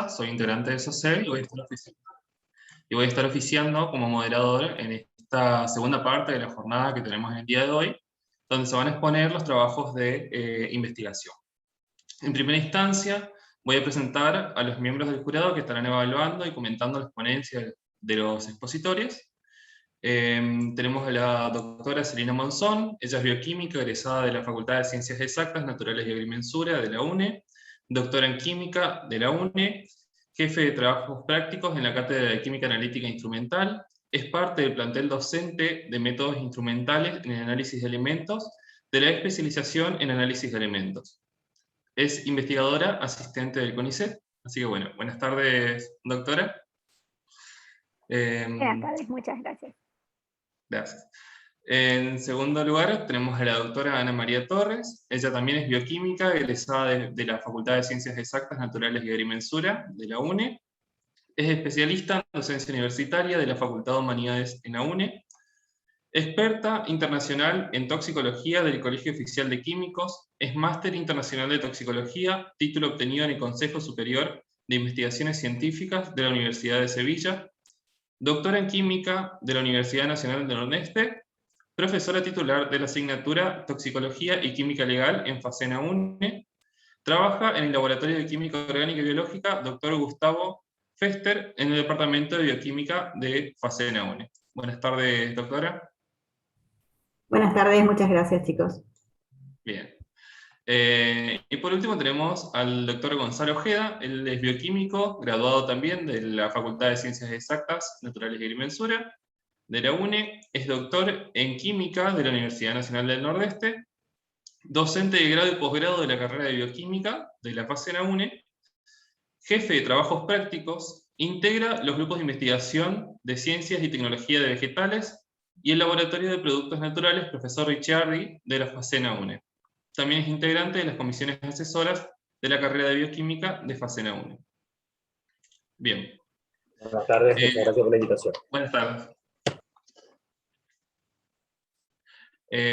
soy integrante de SOCEL y voy a estar oficiando como moderador en esta segunda parte de la jornada que tenemos en el día de hoy, donde se van a exponer los trabajos de investigación. En primera instancia, voy a presentar a los miembros del jurado que estarán evaluando y comentando las ponencias de los expositores. Tenemos a la doctora Celina Monzón, ella es bioquímica egresada de la Facultad de Ciencias Exactas, Naturales y Agrimensura de la UNE, doctora en Química de la UNE, jefe de trabajos prácticos en la Cátedra de Química Analítica e Instrumental, es parte del plantel docente de métodos instrumentales en el análisis de elementos, de la especialización en análisis de elementos. Es investigadora asistente del CONICET, así que bueno, buenas tardes, doctora. Buenas tardes, muchas gracias. Gracias. En segundo lugar, tenemos a la doctora Ana María Torres. Ella también es bioquímica, egresada de la Facultad de Ciencias Exactas, Naturales y Agrimensura de la UNE. Es especialista en docencia universitaria de la Facultad de Humanidades en la UNE. Experta internacional en toxicología del Colegio Oficial de Químicos. Es máster internacional de toxicología, título obtenido en el Consejo Superior de Investigaciones Científicas de la Universidad de Sevilla. Doctora en Química de la Universidad Nacional del Nordeste, profesora titular de la asignatura Toxicología y Química Legal en FACENA UNE, trabaja en el Laboratorio de Química Orgánica y Biológica Dr. Gustavo Fester en el Departamento de Bioquímica de FACENA UNE. Buenas tardes, doctora. Buenas tardes, muchas gracias, chicos. Bien. Y por último tenemos al doctor Gonzalo Ojeda, él es bioquímico, graduado también de la Facultad de Ciencias Exactas, Naturales y Agrimensura de la UNE, es doctor en Química de la Universidad Nacional del Nordeste, docente de grado y posgrado de la carrera de Bioquímica de la FACENA UNE, jefe de trabajos prácticos, integra los grupos de investigación de Ciencias y Tecnología de Vegetales y el Laboratorio de Productos Naturales Profesor Ricciardi de la FACENA UNE. También es integrante de las comisiones asesoras de la carrera de Bioquímica de FACENA UNE. Bien. Buenas tardes, muchas gracias por la invitación. Buenas tardes.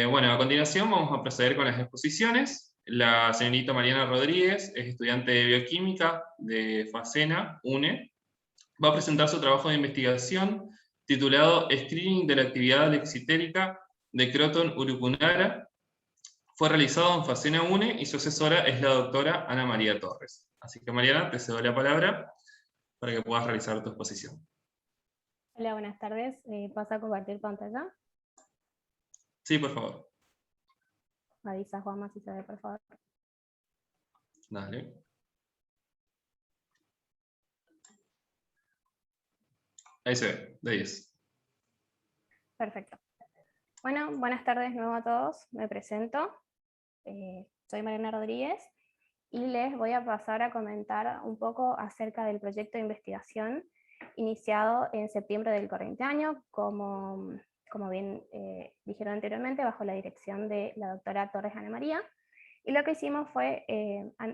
Bueno, a continuación vamos a proceder con las exposiciones. La señorita Mariana Rodríguez es estudiante de Bioquímica de FACENA UNE. Va a presentar su trabajo de investigación titulado Screening de la actividad lexitérica de Croton urucunara. Fue realizado en FACENA UNE y su asesora es la doctora Ana María Torres. Así que Mariana, te cedo la palabra para que puedas realizar tu exposición. Hola, buenas tardes. ¿Pasa a compartir pantalla? Sí, por favor. Me avisa Juanma si se ve, por favor. Dale. Ahí se ve, de 10. Perfecto. Bueno, buenas tardes de nuevo a todos. Me presento. Soy Mariana Rodríguez y les voy a pasar a comentar un poco acerca del proyecto de investigación iniciado en septiembre del corriente año, como bien dijeron anteriormente, bajo la dirección de la doctora Torres Ana María. Y lo que hicimos fue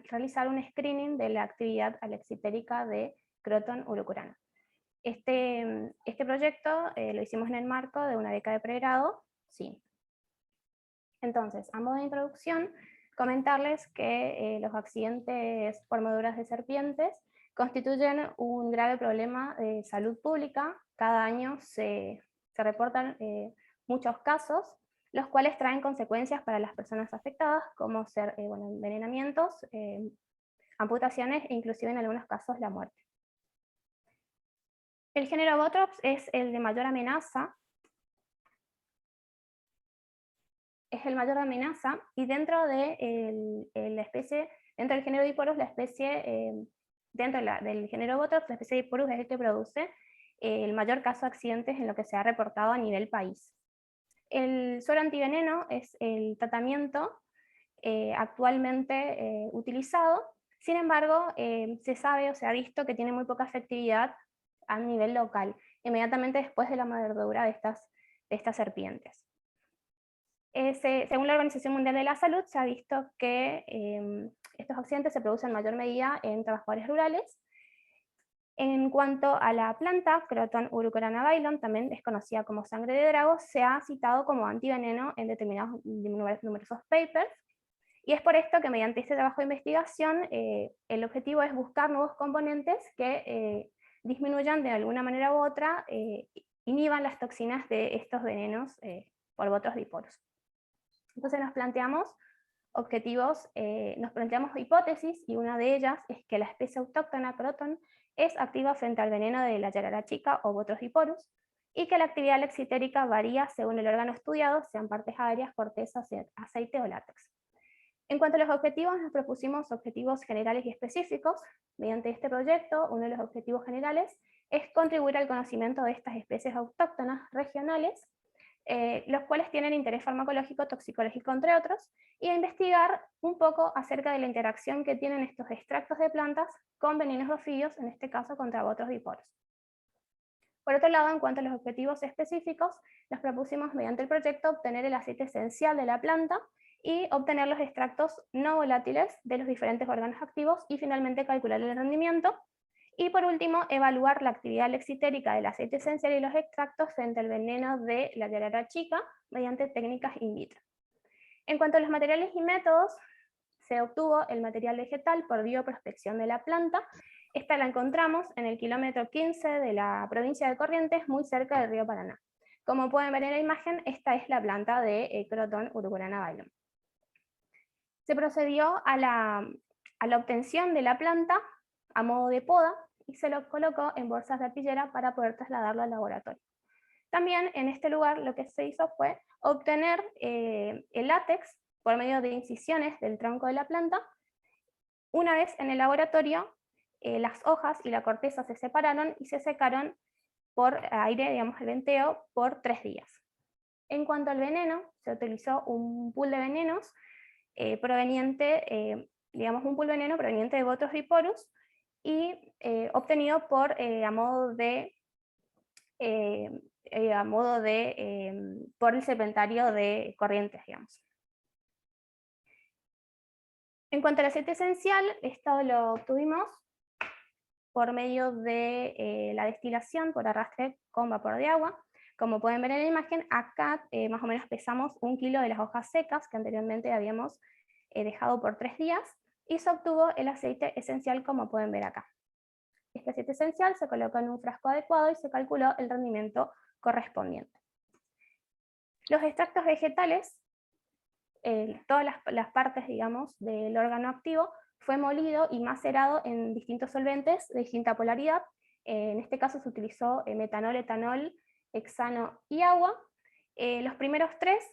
realizar un screening de la actividad alexitérica de Croton urucurana. Este proyecto lo hicimos en el marco de una beca de pregrado, sí. Entonces, a modo de introducción, comentarles que los accidentes por mordeduras de serpientes constituyen un grave problema de salud pública. Cada año se reportan muchos casos, los cuales traen consecuencias para las personas afectadas, como ser envenenamientos, amputaciones e inclusive en algunos casos la muerte. El género Botrops es el de mayor amenaza. Es el mayor amenaza, y dentro de la especie, dentro del género Diporus, la especie, dentro del género Botrops, la especie Diporus es el que produce el mayor caso de accidentes en lo que se ha reportado a nivel país. El suero antiveneno es el tratamiento actualmente utilizado. Sin embargo, se sabe o se ha visto que tiene muy poca efectividad a nivel local, inmediatamente después de la mordedura de estas serpientes. Según la Organización Mundial de la Salud, se ha visto que estos accidentes se producen en mayor medida en trabajadores rurales. En cuanto a la planta, Croton urucurana bailon, también es conocida como sangre de drago, se ha citado como antiveneno en determinados numerosos papers, Y es por esto que mediante este trabajo de investigación, el objetivo es buscar nuevos componentes que disminuyan de alguna manera u otra, inhiban las toxinas de estos venenos por votos diporos. Entonces nos planteamos objetivos, nos planteamos hipótesis, y una de ellas es que la especie autóctona Croton es activa frente al veneno de la yararachica o votos diporus, y que la actividad lexitérica varía según el órgano estudiado, sean partes aéreas, corteza, aceite o látex. En cuanto a los objetivos, nos propusimos objetivos generales y específicos. Mediante este proyecto, uno de los objetivos generales es contribuir al conocimiento de estas especies autóctonas regionales, los cuales tienen interés farmacológico, toxicológico, entre otros, y a investigar un poco acerca de la interacción que tienen estos extractos de plantas con venenos ofídeos, en este caso contra votos diporos. Por otro lado, en cuanto a los objetivos específicos, nos propusimos mediante el proyecto obtener el aceite esencial de la planta y obtener los extractos no volátiles de los diferentes órganos activos, y finalmente calcular el rendimiento. Y por último, evaluar la actividad lexitérica del aceite esencial y los extractos frente al veneno de la yararachica mediante técnicas in vitro. En cuanto a los materiales y métodos, se obtuvo el material vegetal por bioprospección de la planta. Esta la encontramos en el kilómetro 15 de la provincia de Corrientes, muy cerca del río Paraná. Como pueden ver en la imagen, esta es la planta de Croton uruguarana bailum. Se procedió a la obtención de la planta a modo de poda, y se lo colocó en bolsas de arpillera para poder trasladarlo al laboratorio. También en este lugar lo que se hizo fue obtener el látex por medio de incisiones del tronco de la planta. Una vez en el laboratorio, las hojas y la corteza se separaron y se secaron por aire, digamos el venteo, por 3 días. En cuanto al veneno, se utilizó un pool de venenos proveniente, un pool de veneno proveniente de votos diporus, y obtenido por por el serpentario de Corrientes, digamos. En cuanto al aceite esencial, esto lo obtuvimos por medio de la destilación por arrastre con vapor de agua. Como pueden ver en la imagen, acá más o menos pesamos 1 kilo de las hojas secas que anteriormente habíamos dejado por 3 días, y se obtuvo el aceite esencial, como pueden ver acá. Este aceite esencial se colocó en un frasco adecuado y se calculó el rendimiento correspondiente. Los extractos vegetales, todas las partes, digamos, del órgano activo, fue molido y macerado en distintos solventes de distinta polaridad. En este caso se utilizó metanol, etanol, hexano y agua. Los primeros 3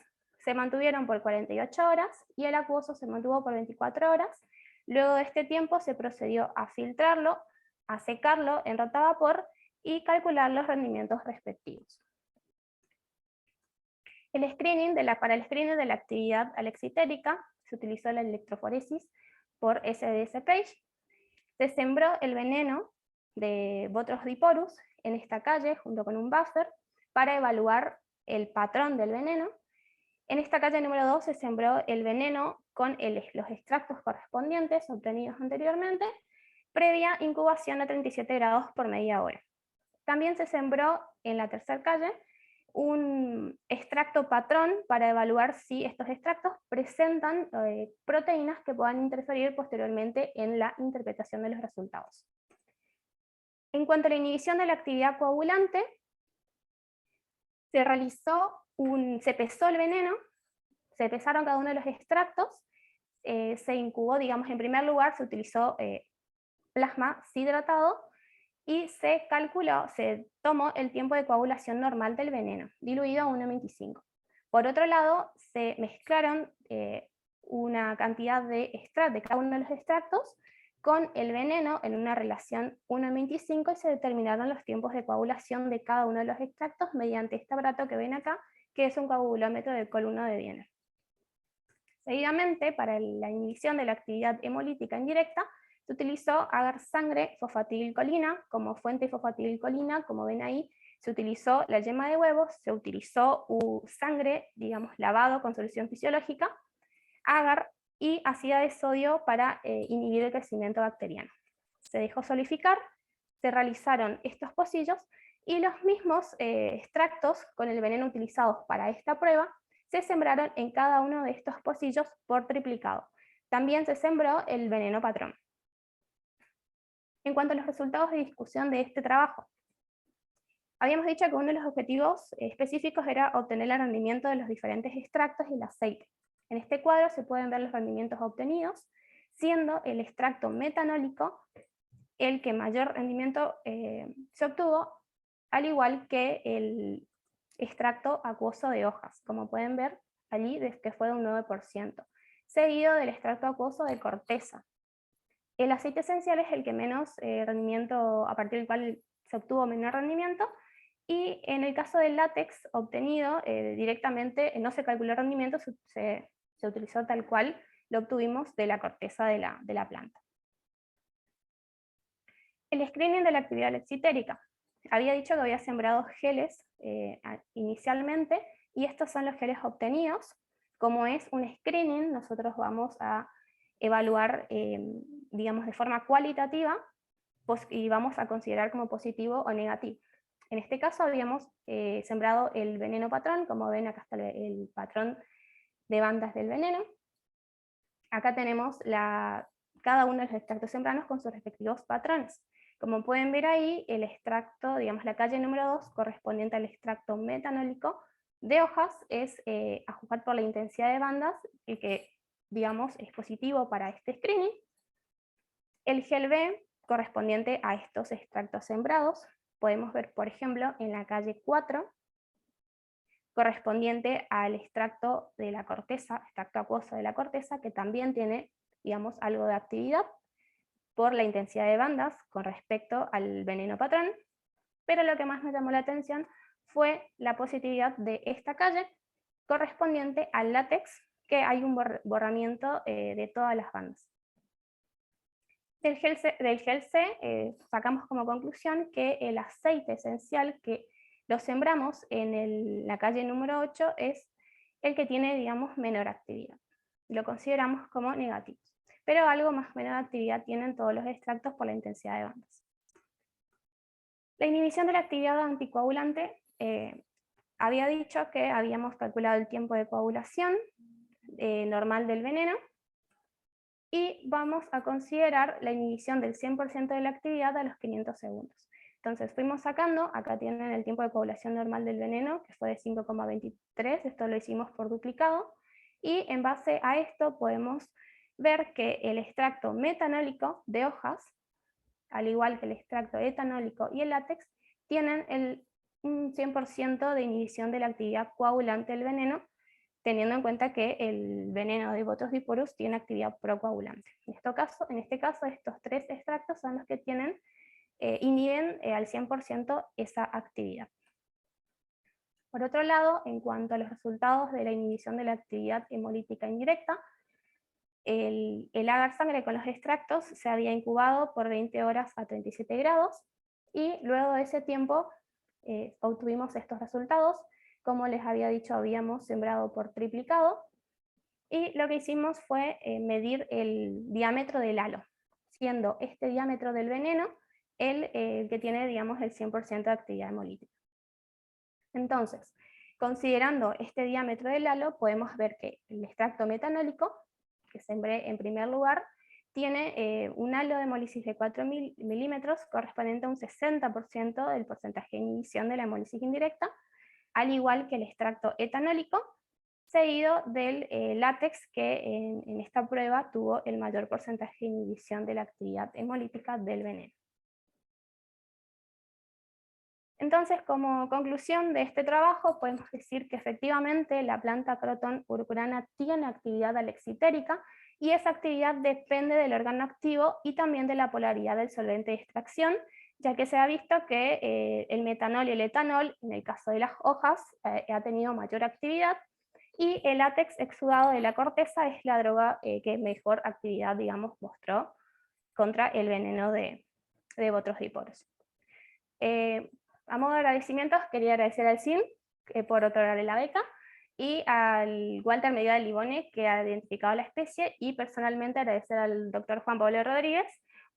se mantuvieron por 48 horas y el acuoso se mantuvo por 24 horas. Luego de este tiempo se procedió a filtrarlo, a secarlo en rotavapor y calcular los rendimientos respectivos. Para el screening de la actividad alexitérica se utilizó la electroforesis por SDS-Page. Se sembró el veneno de Botrus diporus en esta calle junto con un buffer para evaluar el patrón del veneno. En esta calle número 2 se sembró el veneno con los extractos correspondientes obtenidos anteriormente, previa incubación a 37 grados por media hora. También se sembró en la tercera calle un extracto patrón para evaluar si estos extractos presentan proteínas que puedan interferir posteriormente en la interpretación de los resultados. En cuanto a la inhibición de la actividad coagulante, se pesó el veneno, se pesaron cada uno de los extractos, se incubó, digamos, en primer lugar se utilizó plasma hidratado, y se tomó el tiempo de coagulación normal del veneno, diluido a 1,25. Por otro lado, se mezclaron una cantidad de cada uno de los extractos con el veneno en una relación 1,25 y se determinaron los tiempos de coagulación de cada uno de los extractos mediante este aparato que ven acá, que es un coagulómetro del Col 1 de Wiener. Seguidamente, para la inhibición de la actividad hemolítica indirecta, se utilizó agar sangre fosfatidilcolina como fuente de fosfatidilcolina, como ven ahí, se utilizó la yema de huevos, se utilizó sangre, digamos, lavado con solución fisiológica, agar y ácido de sodio para inhibir el crecimiento bacteriano. Se dejó solidificar, se realizaron estos pocillos y los mismos extractos con el veneno utilizados para esta prueba se sembraron en cada uno de estos pocillos por triplicado. También se sembró el veneno patrón. En cuanto a los resultados de discusión de este trabajo, habíamos dicho que uno de los objetivos específicos era obtener el rendimiento de los diferentes extractos y el aceite. En este cuadro se pueden ver los rendimientos obtenidos, siendo el extracto metanólico el que mayor rendimiento se obtuvo, al igual que el extracto acuoso de hojas, como pueden ver allí, que fue de un 9%, seguido del extracto acuoso de corteza. El aceite esencial es el que menos rendimiento, a partir del cual se obtuvo menor rendimiento, y en el caso del látex obtenido directamente no se calculó rendimiento, se utilizó tal cual lo obtuvimos de la corteza de la planta. El screening de la actividad lexitérica. Había dicho que había sembrado geles inicialmente, y estos son los geles obtenidos. Como es un screening, nosotros vamos a evaluar, digamos, de forma cualitativa, y vamos a considerar como positivo o negativo. En este caso habíamos sembrado el veneno patrón, como ven acá está el patrón de bandas del veneno. Acá tenemos cada uno de los extractos sembrados con sus respectivos patrones. Como pueden ver ahí, el extracto, digamos la calle número 2, correspondiente al extracto metanólico de hojas, es, a juzgar por la intensidad de bandas, el que, digamos, es positivo para este screening. El gel B, correspondiente a estos extractos sembrados, podemos ver, por ejemplo, en la calle 4, correspondiente al extracto de la corteza, extracto acuoso de la corteza, que también tiene, digamos, algo de actividad por la intensidad de bandas con respecto al veneno patrón, pero lo que más me llamó la atención fue la positividad de esta calle correspondiente al látex, que hay un borramiento de todas las bandas. Del gel C sacamos como conclusión que el aceite esencial que lo sembramos en la calle número 8 es el que tiene, digamos, menor actividad. Lo consideramos como negativo. Pero algo más menor actividad tienen todos los extractos por la intensidad de bandas. La inhibición de la actividad anticoagulante, había dicho que habíamos calculado el tiempo de coagulación normal del veneno, y vamos a considerar la inhibición del 100% de la actividad a los 500 segundos. Entonces fuimos sacando, acá tienen el tiempo de coagulación normal del veneno, que fue de 5,23, esto lo hicimos por duplicado, y en base a esto podemos ver que el extracto metanólico de hojas, al igual que el extracto etanólico y el látex, tienen un 100% de inhibición de la actividad coagulante del veneno, teniendo en cuenta que el veneno de Botrodiporus tiene actividad procoagulante. En este caso, estos tres extractos son los que inhiben al 100% esa actividad. Por otro lado, en cuanto a los resultados de la inhibición de la actividad hemolítica indirecta, el agar sangre con los extractos se había incubado por 20 horas a 37 grados, y luego de ese tiempo obtuvimos estos resultados. Como les había dicho, habíamos sembrado por triplicado, y lo que hicimos fue medir el diámetro del halo, siendo este diámetro del veneno el que tiene, digamos, el 100% de actividad hemolítica. Entonces, considerando este diámetro del halo, podemos ver que el extracto metanólico, que sembré en primer lugar, tiene un halo de hemólisis de 4 milímetros, correspondiente a un 60% del porcentaje de inhibición de la hemólisis indirecta, al igual que el extracto etanólico, seguido del látex, que en esta prueba tuvo el mayor porcentaje de inhibición de la actividad hemolítica del veneno. Entonces, como conclusión de este trabajo, podemos decir que efectivamente la planta Croton purpurana tiene actividad alexitérica, y esa actividad depende del órgano activo y también de la polaridad del solvente de extracción, ya que se ha visto que el metanol y el etanol, en el caso de las hojas, ha tenido mayor actividad, y el látex exudado de la corteza es la droga que mejor actividad, digamos, mostró contra el veneno de Botrodiporus. A modo de agradecimientos, quería agradecer al CIN por otorgarle la beca, y al Walter Medina de Libone, que ha identificado la especie, y personalmente agradecer al doctor Juan Pablo Rodríguez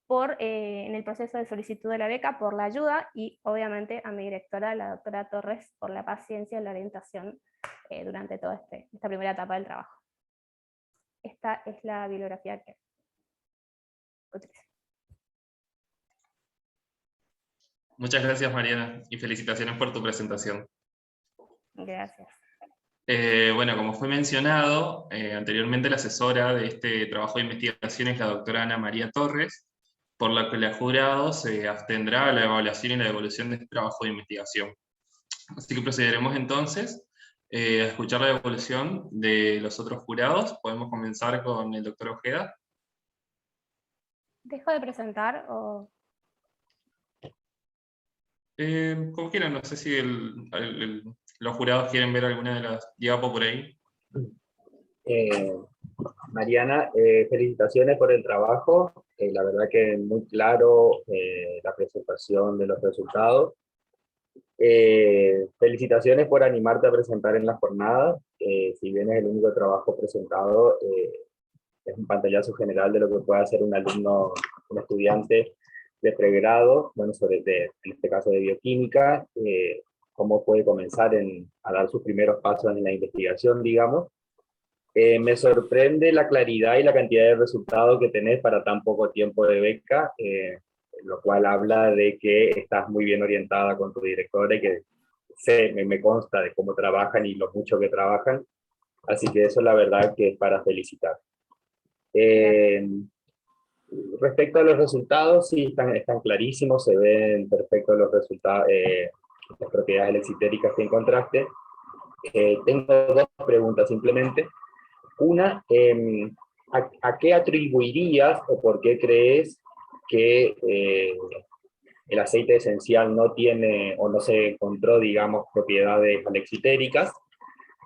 en el proceso de solicitud de la beca, por la ayuda, y obviamente a mi directora, la doctora Torres, por la paciencia y la orientación durante toda esta primera etapa del trabajo. esta es la bibliografía que utilicé. Muchas gracias, Mariana, y felicitaciones por tu presentación. Gracias. Bueno, como fue mencionado, anteriormente la asesora de este trabajo de investigación es la doctora Ana María Torres, por lo que el jurado se abstendrá a la evaluación y la devolución de este trabajo de investigación. Así que procederemos entonces a escuchar la devolución de los otros jurados. Podemos comenzar con el doctor Ojeda. ¿Dejo de presentar o...? Como quieran, no sé si los jurados quieren ver alguna de las diapos por ahí. Mariana, felicitaciones por el trabajo. La verdad que muy claro la presentación de los resultados. Felicitaciones por animarte a presentar en la jornada. Si bien es el único trabajo presentado, es un pantallazo general de lo que puede hacer un alumno, un estudiante de pregrado, bueno, en este caso de bioquímica, cómo puede comenzar a dar sus primeros pasos en la investigación, digamos. Me sorprende la claridad y la cantidad de resultados que tenés para tan poco tiempo de beca, lo cual habla de que estás muy bien orientada con tu directora y que me consta de cómo trabajan y lo mucho que trabajan, así que eso la verdad que es para felicitar. Respecto a los resultados, sí, están clarísimos, se ven perfectos los resultados, las propiedades lexitéricas que encontraste. Tengo dos preguntas simplemente. Una, ¿a qué atribuirías o por qué crees que el aceite esencial no tiene o no se encontró, digamos, propiedades alexitéricas,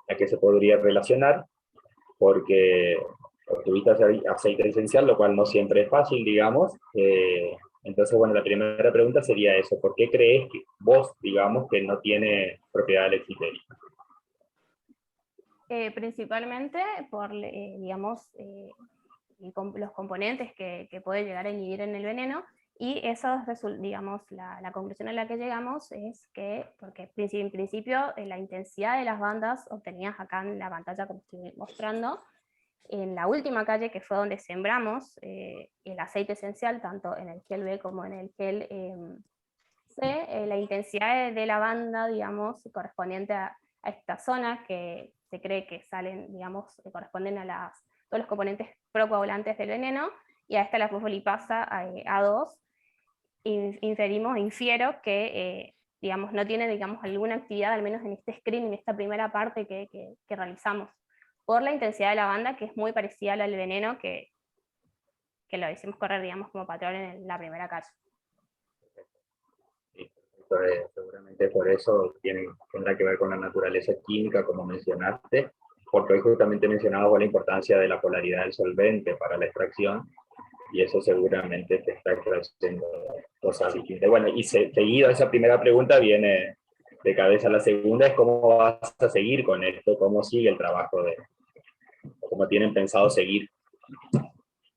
a qué se podría relacionar? Porque obtuviste aceite esencial, lo cual no siempre es fácil, digamos. Entonces, bueno, la primera pregunta sería eso. ¿Por qué crees que vos, digamos, que no tiene propiedad alexitérica? Principalmente por, digamos, los componentes que puede llegar a inhibir en el veneno, y eso, digamos, la conclusión a la que llegamos es que, porque en principio la intensidad de las bandas obtenidas acá en la pantalla, como estoy mostrando, en la última calle, que fue donde sembramos el aceite esencial, tanto en el gel B como en el gel C, la intensidad de la banda, digamos, correspondiente a esta zona, que se cree que salen, digamos, corresponden a todos los componentes procoagulantes del veneno, y a esta la fosfolipasa A2, infiero que digamos, no tiene, digamos, alguna actividad, al menos en este screening, en esta primera parte que realizamos, por la intensidad de la banda, que es muy parecida a la del veneno, que lo hicimos correr, digamos, como patrón en la primera calle. Entonces, seguramente por eso tendrá que ver con la naturaleza química, como mencionaste, porque hoy justamente mencionaba la importancia de la polaridad del solvente para la extracción, y eso seguramente te está extrayendo cosas distintas. Bueno, y seguido a esa primera pregunta viene de cabeza la segunda, es cómo vas a seguir con esto, cómo sigue el trabajo, cómo tienen pensado seguir.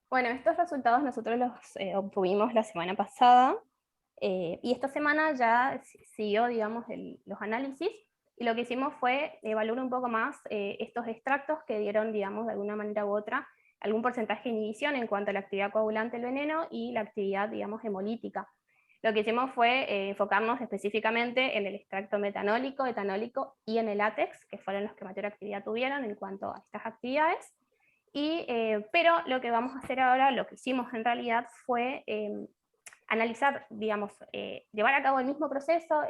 Bueno, estos resultados nosotros los obtuvimos la semana pasada, y esta semana ya siguió, digamos, los análisis, y lo que hicimos fue evaluar un poco más estos extractos que dieron, digamos, de alguna manera u otra, algún porcentaje de inhibición en cuanto a la actividad coagulante del veneno y la actividad, digamos, hemolítica. Lo que hicimos fue enfocarnos específicamente en el extracto metanólico, etanólico y en el látex, que fueron los que mayor actividad tuvieron en cuanto a estas actividades. Pero lo que vamos a hacer ahora, lo que hicimos en realidad fue analizar, digamos, llevar a cabo el mismo proceso,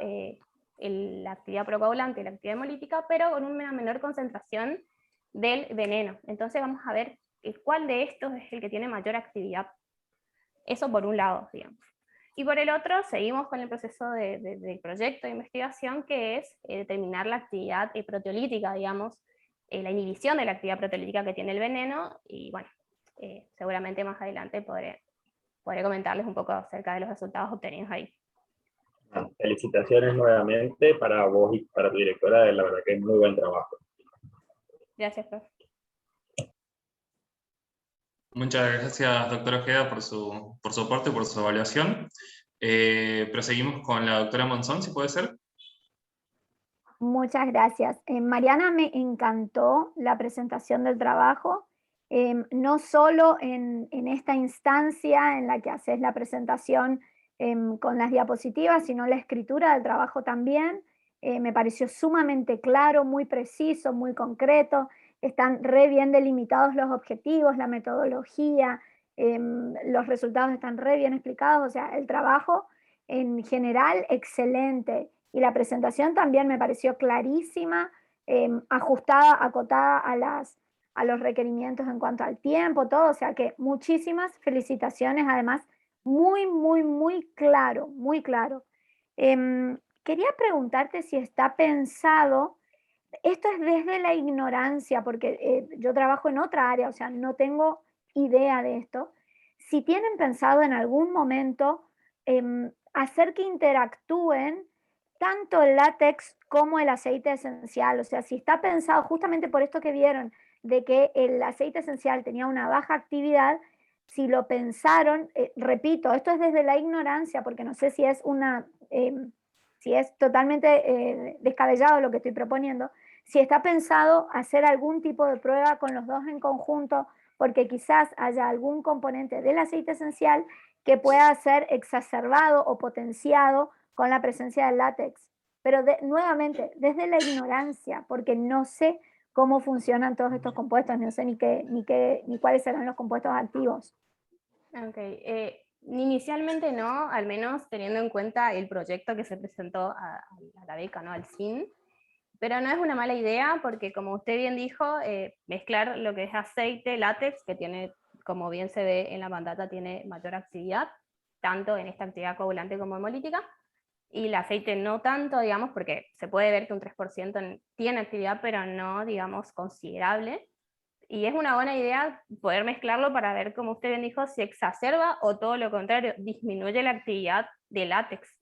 la actividad procoagulante y la actividad hemolítica, pero con una menor concentración del veneno. Entonces vamos a ver cuál de estos es el que tiene mayor actividad. Eso por un lado, digamos. Y por el otro, seguimos con el proceso del proyecto de investigación, que es determinar la actividad proteolítica, digamos, la inhibición de la actividad proteolítica que tiene el veneno, y bueno, seguramente más adelante podré comentarles un poco acerca de los resultados obtenidos ahí. Felicitaciones nuevamente para vos y para tu directora, la verdad que es muy buen trabajo. Gracias, profe. Muchas gracias, doctor Ojeda, por su aporte, por su evaluación. Proseguimos con la doctora Monzón, si puede ser. Muchas gracias. Mariana, me encantó la presentación del trabajo. no solo en esta instancia en la que haces la presentación con las diapositivas, sino la escritura del trabajo también. Me pareció sumamente claro, muy preciso, muy concreto. Están re bien delimitados los objetivos, la metodología, los resultados están re bien explicados. O sea, el trabajo en general excelente. Y la presentación también me pareció clarísima, ajustada, acotada a los requerimientos en cuanto al tiempo, todo. O sea que muchísimas felicitaciones, además muy, muy, muy claro, muy claro. Quería preguntarte si está pensado, esto es desde la ignorancia, porque yo trabajo en otra área, o sea, no tengo idea de esto, si tienen pensado en algún momento hacer que interactúen tanto el látex como el aceite esencial, o sea, si está pensado justamente por esto que vieron, de que el aceite esencial tenía una baja actividad, si lo pensaron, repito, esto es desde la ignorancia, porque no sé si es si es totalmente descabellado lo que estoy proponiendo, si está pensado hacer algún tipo de prueba con los dos en conjunto, porque quizás haya algún componente del aceite esencial que pueda ser exacerbado o potenciado con la presencia del látex. Pero nuevamente, desde la ignorancia, porque no sé cómo funcionan todos estos compuestos, no sé ni cuáles serán los compuestos activos. Ok, inicialmente no, al menos teniendo en cuenta el proyecto que se presentó a la beca, ¿no? Al SIN, pero no es una mala idea porque, como usted bien dijo, mezclar lo que es aceite, látex, que tiene, como bien se ve en la pantalla, tiene mayor actividad, tanto en esta actividad coagulante como hemolítica, y el aceite no tanto, digamos, porque se puede ver que un 3% tiene actividad, pero no, digamos, considerable. Y es una buena idea poder mezclarlo para ver, como usted bien dijo, si exacerba o todo lo contrario, disminuye la actividad de látex.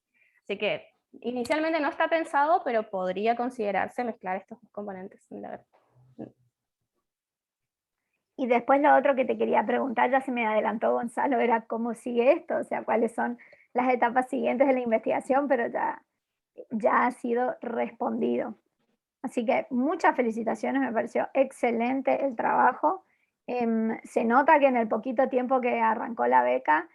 Así que inicialmente no está pensado, pero podría considerarse mezclar estos dos componentes. La verdad. Y después lo otro que te quería preguntar, ya se me adelantó Gonzalo, era cómo sigue esto, o sea, cuáles son las etapas siguientes de la investigación, pero ya ha sido respondido. Así que muchas felicitaciones, me pareció excelente el trabajo. Se nota que en el poquito tiempo que arrancó la beca,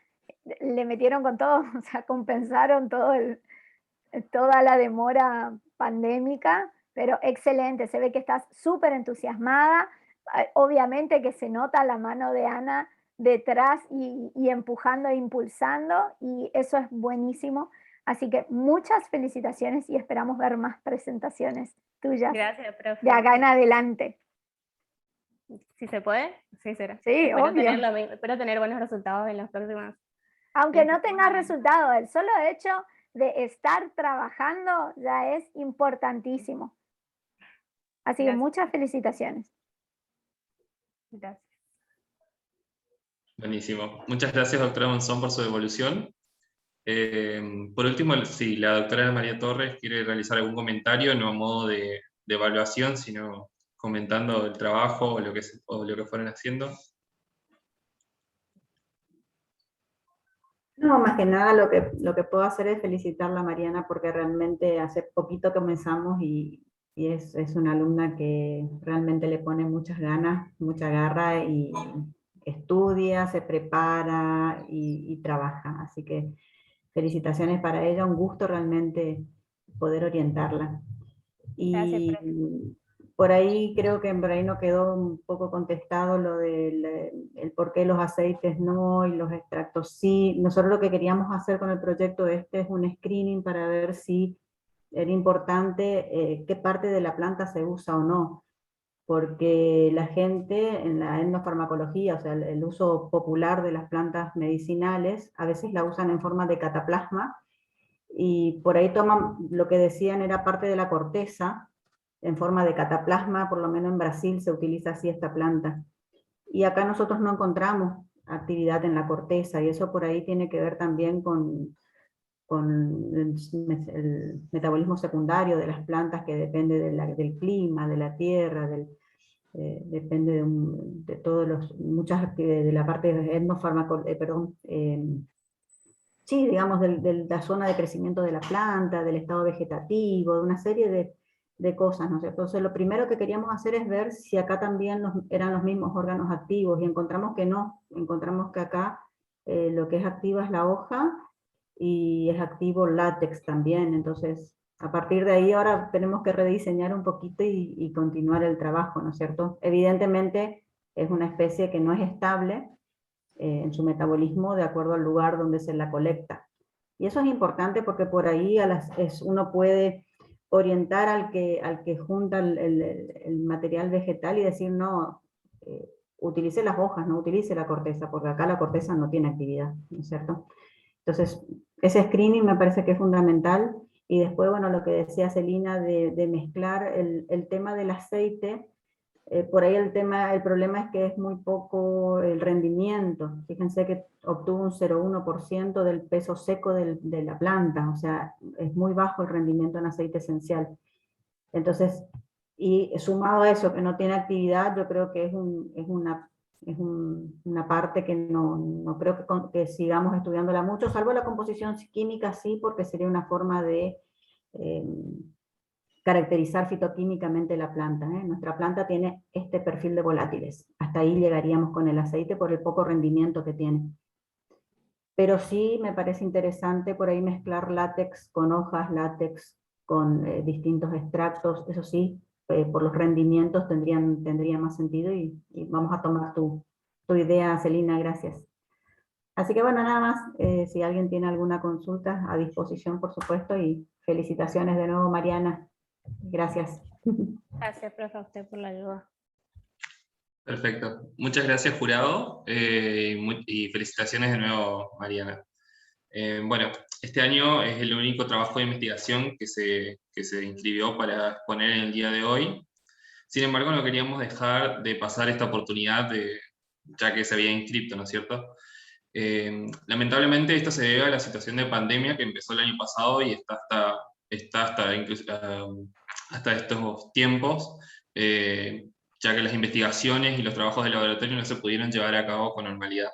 le metieron con todo, o sea, compensaron toda la demora pandémica, pero excelente, se ve que estás súper entusiasmada. Obviamente que se nota la mano de Ana detrás y empujando e impulsando, y eso es buenísimo. Así que muchas felicitaciones y esperamos ver más presentaciones tuyas. Gracias, profe. De acá en adelante. Si se puede, sí será. Sí, espero tener buenos resultados en las próximas. Aunque no tengas resultados, el solo hecho de estar trabajando ya es importantísimo. Así que muchas felicitaciones. Gracias. Buenísimo. Muchas gracias, doctora Monzón, por su devolución. Por último, si la doctora María Torres quiere realizar algún comentario, no a modo de evaluación, sino comentando el trabajo o lo que fueron haciendo. No, más que nada lo que puedo hacer es felicitarla a Mariana porque realmente hace poquito comenzamos y es una alumna que realmente le pone muchas ganas, mucha garra y estudia, se prepara y trabaja. Así que felicitaciones para ella, un gusto realmente poder orientarla. Gracias, Y profe. por ahí creo que por ahí no quedó un poco contestado lo del el por qué los aceites no y los extractos sí. Nosotros lo que queríamos hacer con el proyecto este es un screening para ver si era importante qué parte de la planta se usa o no, porque la gente en la etnofarmacología, o sea, el uso popular de las plantas medicinales, a veces la usan en forma de cataplasma, y por ahí toman, lo que decían era parte de la corteza, en forma de cataplasma, por lo menos en Brasil se utiliza así esta planta. Y acá nosotros no encontramos actividad en la corteza, y eso por ahí tiene que ver también con el metabolismo secundario de las plantas, que depende del clima, de la tierra, depende de todos muchas de la parte sí, digamos, de la zona de crecimiento de la planta, del estado vegetativo, de una serie de cosas, ¿no es cierto? Entonces, lo primero que queríamos hacer es ver si acá también eran los mismos órganos activos, y encontramos que no, encontramos que acá lo que es activa es la hoja, y es activo látex también. Entonces, a partir de ahí ahora tenemos que rediseñar un poquito y continuar el trabajo, ¿no es cierto? Evidentemente es una especie que no es estable en su metabolismo de acuerdo al lugar donde se la colecta. Y eso es importante porque por ahí uno puede orientar al que junta el material vegetal y decir, no, utilice las hojas, no utilice la corteza, porque acá la corteza no tiene actividad, ¿no es cierto? Entonces, ese screening me parece que es fundamental. Y después, bueno, lo que decía Celina de mezclar el tema del aceite, por ahí el problema es que es muy poco el rendimiento. Fíjense que obtuvo un 0,1% del peso seco de la planta, o sea, es muy bajo el rendimiento en aceite esencial. Entonces, y sumado a eso, que no tiene actividad, yo creo que es una parte que no creo que sigamos estudiándola mucho, salvo la composición química, sí, porque sería una forma de caracterizar fitoquímicamente la planta. Nuestra planta tiene este perfil de volátiles. Hasta ahí llegaríamos con el aceite por el poco rendimiento que tiene. Pero sí me parece interesante por ahí mezclar látex con hojas, látex con distintos extractos. Eso sí, por los rendimientos tendría más sentido, y vamos a tomar tu idea, Celina, gracias. Así que bueno, nada más, si alguien tiene alguna consulta, a disposición, por supuesto, y felicitaciones de nuevo, Mariana. Gracias. Gracias, profe, a usted por la ayuda. Perfecto. Muchas gracias, jurado, y felicitaciones de nuevo, Mariana. Bueno, este año es el único trabajo de investigación que se inscribió para exponer en el día de hoy. Sin embargo, no queríamos dejar de pasar esta oportunidad, ya que se había inscrito, ¿no es cierto? Lamentablemente esto se debe a la situación de pandemia que empezó el año pasado y está hasta estos tiempos, ya que las investigaciones y los trabajos de laboratorio no se pudieron llevar a cabo con normalidad.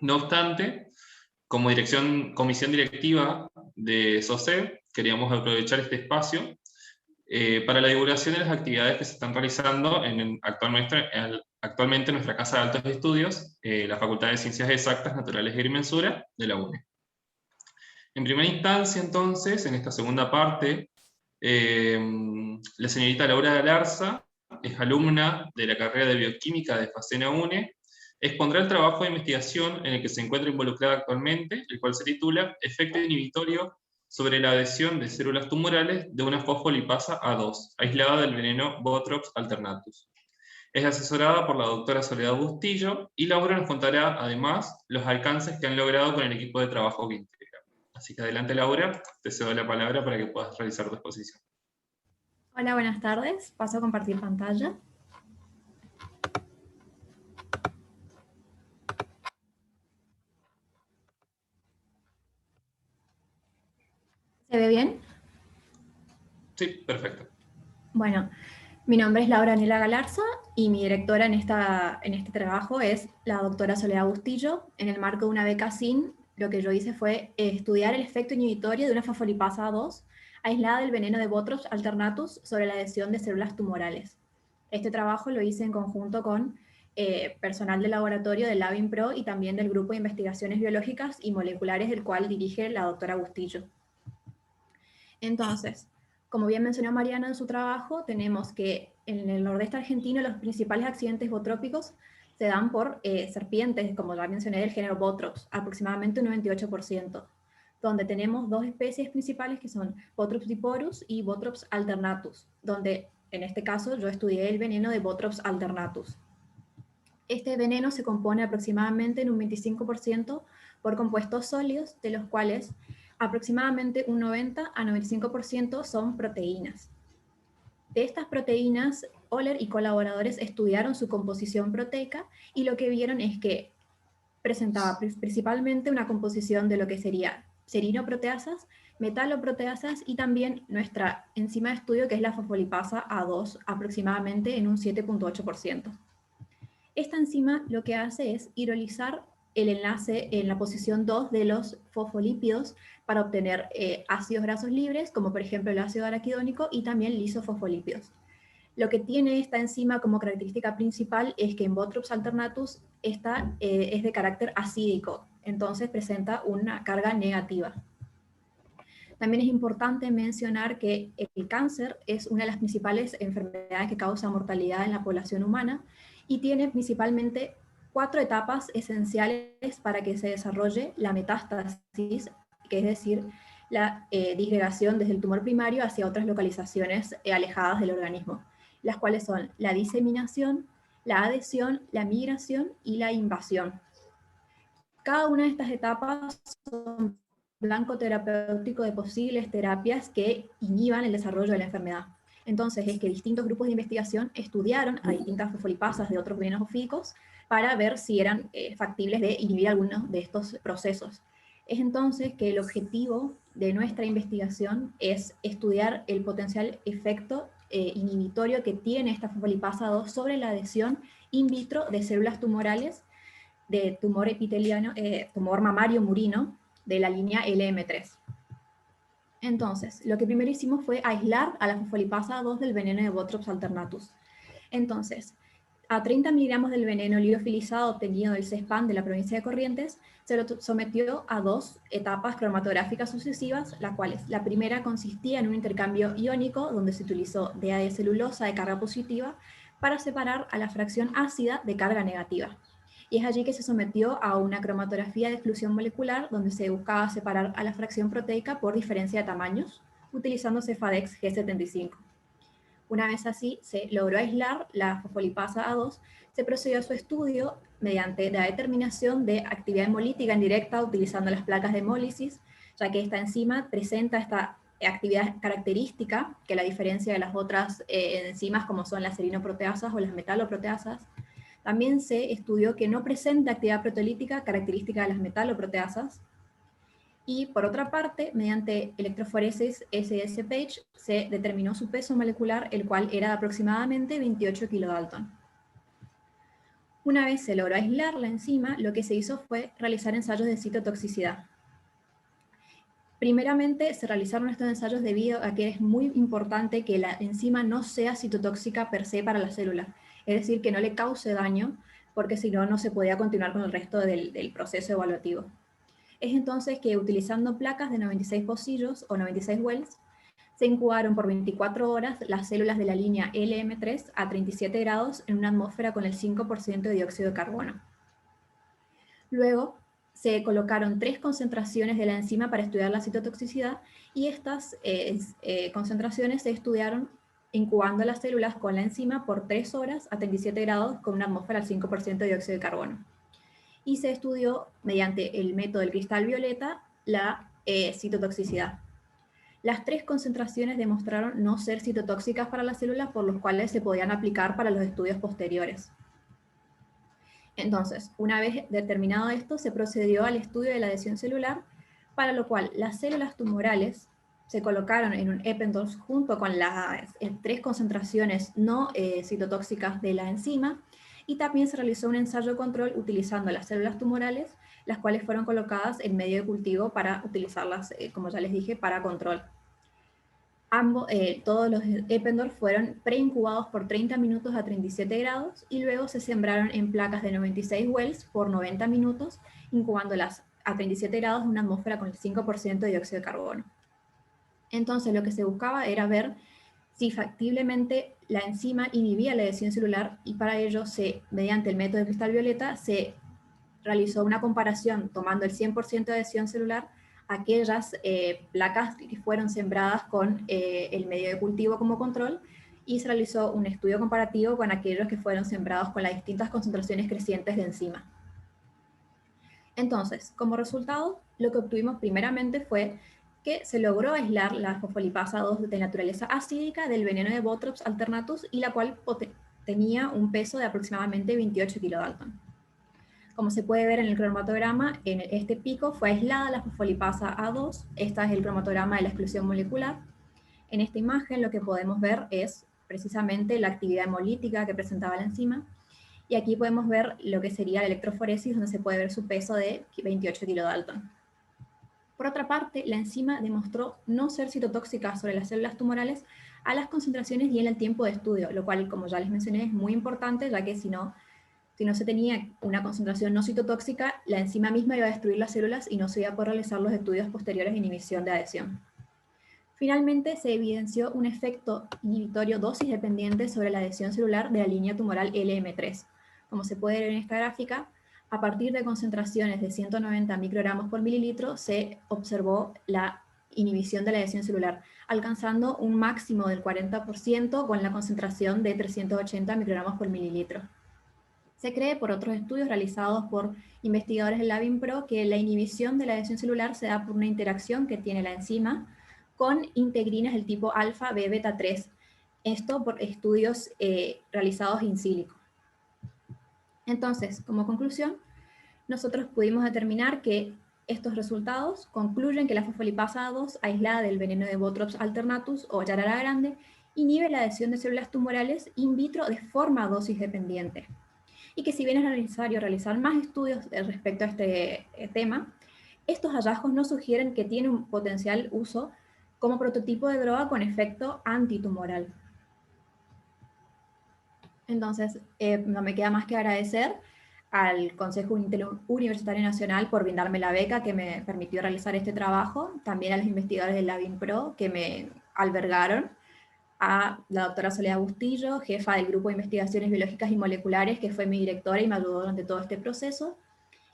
No obstante, como comisión directiva de SOCEB, queríamos aprovechar este espacio para la divulgación de las actividades que se están realizando actualmente en nuestra Casa de Altos Estudios, la Facultad de Ciencias Exactas, Naturales y Agrimensura de la UNE. En primera instancia, entonces, en esta segunda parte, la señorita Laura Galarza es alumna de la carrera de Bioquímica de FACENA UNE, expondrá el trabajo de investigación en el que se encuentra involucrada actualmente, el cual se titula Efecto inhibitorio sobre la adhesión de células tumorales de una fosfolipasa A2, aislada del veneno Botrops alternatus. Es asesorada por la doctora Soledad Bustillo, y Laura nos contará además los alcances que han logrado con el equipo de trabajo que integra. Así que adelante, Laura, te cedo la palabra para que puedas realizar tu exposición. Hola, buenas tardes. Paso a compartir pantalla. ¿Se ve bien? Sí, perfecto. Bueno, mi nombre es Laura Anela Galarza y mi directora en este trabajo es la doctora Soledad Bustillo. En el marco de una beca SIN, lo que yo hice fue estudiar el efecto inhibitorio de una fosfolipasa A2 aislada del veneno de Botrops alternatus sobre la adhesión de células tumorales. Este trabajo lo hice en conjunto con personal del laboratorio del LabInPro y también del grupo de investigaciones biológicas y moleculares del cual dirige la doctora Bustillo. Entonces, como bien mencionó Mariana en su trabajo, tenemos que en el nordeste argentino los principales accidentes botrópicos se dan por serpientes, como ya mencioné, del género Botrops, aproximadamente un 98%, donde tenemos dos especies principales que son Botrops diporus y Botrops alternatus, donde en este caso yo estudié el veneno de Botrops alternatus. Este veneno se compone aproximadamente en un 25% por compuestos sólidos, de los cuales aproximadamente un 90 a 95% son proteínas. De estas proteínas, Oller y colaboradores estudiaron su composición proteica y lo que vieron es que presentaba principalmente una composición de lo que sería serinoproteasas, metaloproteasas y también nuestra enzima de estudio, que es la fosfolipasa A2, aproximadamente en un 7,8%. Esta enzima lo que hace es hidrolizar el enlace en la posición 2 de los fosfolípidos para obtener ácidos grasos libres, como por ejemplo el ácido araquidónico, y también lisofosfolípidos. Lo que tiene esta enzima como característica principal es que en Botrops alternatus esta es de carácter acídico, entonces presenta una carga negativa. También es importante mencionar que el cáncer es una de las principales enfermedades que causa mortalidad en la población humana y tiene principalmente 4 etapas esenciales para que se desarrolle la metástasis, que es decir, la disgregación desde el tumor primario hacia otras localizaciones alejadas del organismo, las cuales son la diseminación, la adhesión, la migración y la invasión. Cada una de estas etapas son blanco terapéutico de posibles terapias que inhiban el desarrollo de la enfermedad. Entonces es que distintos grupos de investigación estudiaron a distintas fosfolipasas de otros venenos ofídicos para ver si eran factibles de inhibir algunos de estos procesos. Es entonces que el objetivo de nuestra investigación es estudiar el potencial efecto inhibitorio que tiene esta fosfolipasa 2 sobre la adhesión in vitro de células tumorales de tumor epiteliano, tumor mamario murino de la línea LM3. Entonces, lo que primero hicimos fue aislar a la fosfolipasa 2 del veneno de Botrops alternatus. Entonces, a 30 miligramos del veneno liofilizado obtenido del CESPAN de la provincia de Corrientes, se lo sometió a 2 etapas cromatográficas sucesivas, las cuales la primera consistía en un intercambio iónico donde se utilizó DA de celulosa de carga positiva para separar a la fracción ácida de carga negativa. Y es allí que se sometió a una cromatografía de exclusión molecular donde se buscaba separar a la fracción proteica por diferencia de tamaños, utilizando Cefadex G75. Una vez así se logró aislar la fosfolipasa A2, se procedió a su estudio mediante la determinación de actividad hemolítica indirecta utilizando las placas de hemólisis, ya que esta enzima presenta esta actividad característica que la diferencia de las otras enzimas como son las serinoproteasas o las metaloproteasas. También se estudió que no presenta actividad proteolítica característica de las metaloproteasas. Y por otra parte, mediante electroforesis SS-Page, se determinó su peso molecular, el cual era de aproximadamente 28 kilodalton. Una vez se logró aislar la enzima, lo que se hizo fue realizar ensayos de citotoxicidad. Primeramente, se realizaron estos ensayos debido a que es muy importante que la enzima no sea citotóxica per se para la célula, es decir, que no le cause daño, porque si no, no se podía continuar con el resto del proceso evaluativo. Es entonces que utilizando placas de 96 pocillos o 96 wells, se incubaron por 24 horas las células de la línea LM3 a 37 grados en una atmósfera con el 5% de dióxido de carbono. Luego, se colocaron 3 concentraciones de la enzima para estudiar la citotoxicidad y estas concentraciones se estudiaron incubando las células con la enzima por 3 horas a 37 grados con una atmósfera al 5% de dióxido de carbono. Y se estudió mediante el método del cristal violeta la citotoxicidad. Las 3 concentraciones demostraron no ser citotóxicas para las células, por los cuales se podían aplicar para los estudios posteriores. Entonces, una vez determinado esto, se procedió al estudio de la adhesión celular, para lo cual las células tumorales se colocaron en un Eppendorf junto con las 3 concentraciones no citotóxicas de la enzima, y también se realizó un ensayo control utilizando las células tumorales, las cuales fueron colocadas en medio de cultivo para utilizarlas, como ya les dije, para control. Todos los Eppendorf fueron preincubados por 30 minutos a 37 grados y luego se sembraron en placas de 96 wells por 90 minutos, incubándolas a 37 grados en una atmósfera con el 5% de dióxido de carbono. Entonces lo que se buscaba era ver si factiblemente la enzima inhibía la adhesión celular, y para ello, mediante el método de cristal violeta, se realizó una comparación tomando el 100% de adhesión celular a aquellas placas que fueron sembradas con el medio de cultivo como control, y se realizó un estudio comparativo con aquellos que fueron sembrados con las distintas concentraciones crecientes de enzima. Entonces, como resultado, lo que obtuvimos primeramente fue que se logró aislar la fosfolipasa 2 de naturaleza acídica del veneno de Botrops alternatus, y la cual tenía un peso de aproximadamente 28 kilodalton. Como se puede ver en el cromatograma, en este pico fue aislada la fosfolipasa A2, este es el cromatograma de la exclusión molecular. En esta imagen lo que podemos ver es precisamente la actividad hemolítica que presentaba la enzima, y aquí podemos ver lo que sería la electroforesis, donde se puede ver su peso de 28 kilodalton. Por otra parte, la enzima demostró no ser citotóxica sobre las células tumorales a las concentraciones y en el tiempo de estudio, lo cual, como ya les mencioné, es muy importante, ya que si no se tenía una concentración no citotóxica, la enzima misma iba a destruir las células y no se iba a poder realizar los estudios posteriores de inhibición de adhesión. Finalmente, se evidenció un efecto inhibitorio dosis dependiente sobre la adhesión celular de la línea tumoral LM3. Como se puede ver en esta gráfica, a partir de concentraciones de 190 microgramos por mililitro, se observó la inhibición de la adhesión celular, alcanzando un máximo del 40% con la concentración de 380 microgramos por mililitro. Se cree por otros estudios realizados por investigadores del LabImpro que la inhibición de la adhesión celular se da por una interacción que tiene la enzima con integrinas del tipo alfa B beta 3. Esto por estudios realizados in silico. Entonces, como conclusión, nosotros pudimos determinar que estos resultados concluyen que la fosfolipasa 2 aislada del veneno de Botrops alternatus o Yarara grande inhibe la adhesión de células tumorales in vitro de forma dosis dependiente. Y que si bien es necesario realizar más estudios respecto a este tema, estos hallazgos no sugieren que tiene un potencial uso como prototipo de droga con efecto antitumoral. Entonces, no me queda más que agradecer al Consejo Universitario Nacional por brindarme la beca que me permitió realizar este trabajo, también a los investigadores del LabImpro que me albergaron, a la doctora Soledad Bustillo, jefa del Grupo de Investigaciones Biológicas y Moleculares, que fue mi directora y me ayudó durante todo este proceso.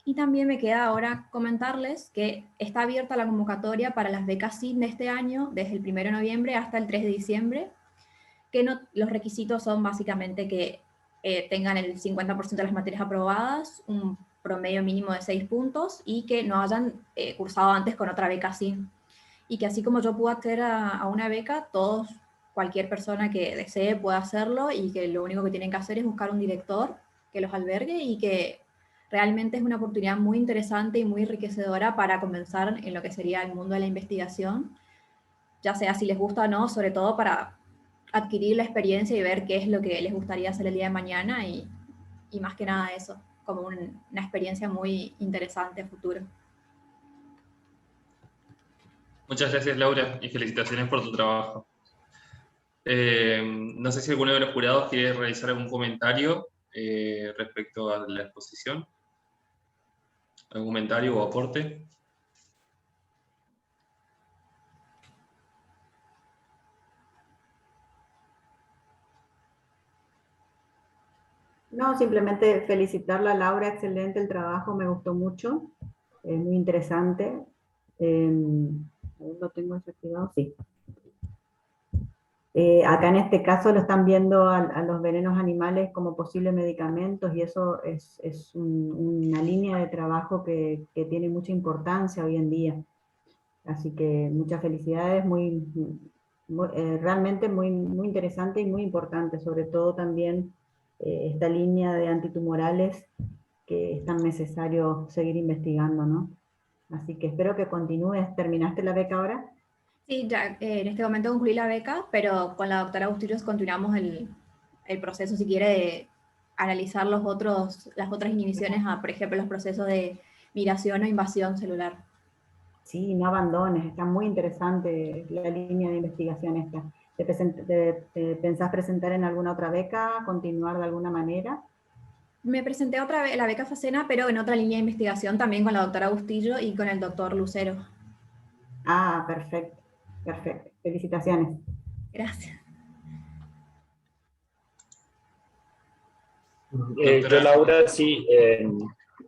Y también me queda ahora comentarles que está abierta la convocatoria para las becas CID de este año, desde el 1 de noviembre hasta el 3 de diciembre, que los requisitos son básicamente que tengan el 50% de las materias aprobadas, un promedio mínimo de 6 puntos y que no hayan cursado antes con otra beca CID. Y que así como yo puedo acceder a una beca, cualquier persona que desee puede hacerlo y que lo único que tienen que hacer es buscar un director que los albergue y que realmente es una oportunidad muy interesante y muy enriquecedora para comenzar en lo que sería el mundo de la investigación, ya sea si les gusta o no, sobre todo para adquirir la experiencia y ver qué es lo que les gustaría hacer el día de mañana y más que nada eso, como una experiencia muy interesante a futuro. Muchas gracias, Laura, y felicitaciones por tu trabajo. No sé si alguno de los jurados quiere realizar algún comentario respecto a la exposición. ¿Algún comentario o aporte? No, simplemente felicitarla, Laura, excelente el trabajo, me gustó mucho, es muy interesante. ¿Lo tengo desactivado? Sí. Acá en este caso lo están viendo a los venenos animales como posibles medicamentos y eso es una línea de trabajo que tiene mucha importancia hoy en día. Así que muchas felicidades, realmente muy interesante y muy importante, sobre todo también esta línea de antitumorales que es tan necesario seguir investigando, ¿no? Así que espero que continúes. ¿Terminaste la beca ahora? Sí, ya en este momento concluí la beca, pero con la doctora Bustillos continuamos el proceso, si quiere, de analizar las otras inhibiciones, por ejemplo, los procesos de migración o invasión celular. Sí, no abandones, está muy interesante la línea de investigación esta. ¿Te pensás presentar en alguna otra beca, continuar de alguna manera? Me presenté otra vez la beca Facena, pero en otra línea de investigación, también con la doctora Bustillo y con el doctor Lucero. Ah, perfecto, perfecto. Felicitaciones. Gracias. Yo, Laura, sí,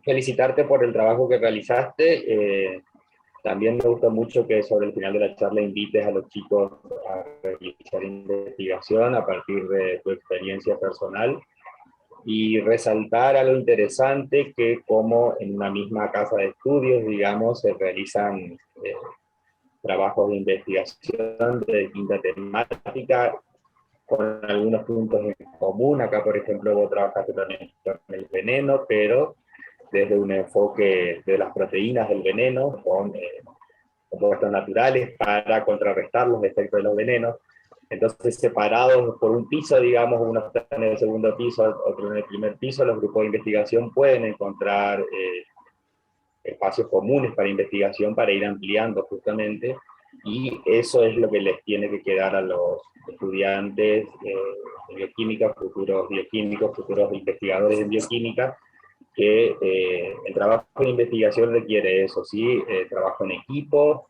felicitarte por el trabajo que realizaste. También me gusta mucho que sobre el final de la charla invites a los chicos a realizar investigación a partir de tu experiencia personal y resaltar a lo interesante que como en una misma casa de estudios, digamos, se realizan trabajos de investigación de distinta temática con algunos puntos en común. Acá, por ejemplo, vos trabajaste también con el veneno, pero desde un enfoque de las proteínas del veneno, con compuestos naturales para contrarrestar los efectos de los venenos. Entonces, separados por un piso, digamos, uno está en el segundo piso, otro en el primer piso, los grupos de investigación pueden encontrar espacios comunes para investigación, para ir ampliando justamente, y eso es lo que les tiene que quedar a los estudiantes de bioquímica, futuros bioquímicos, futuros investigadores en bioquímica, que el trabajo de investigación requiere eso, ¿sí? Trabajo en equipo,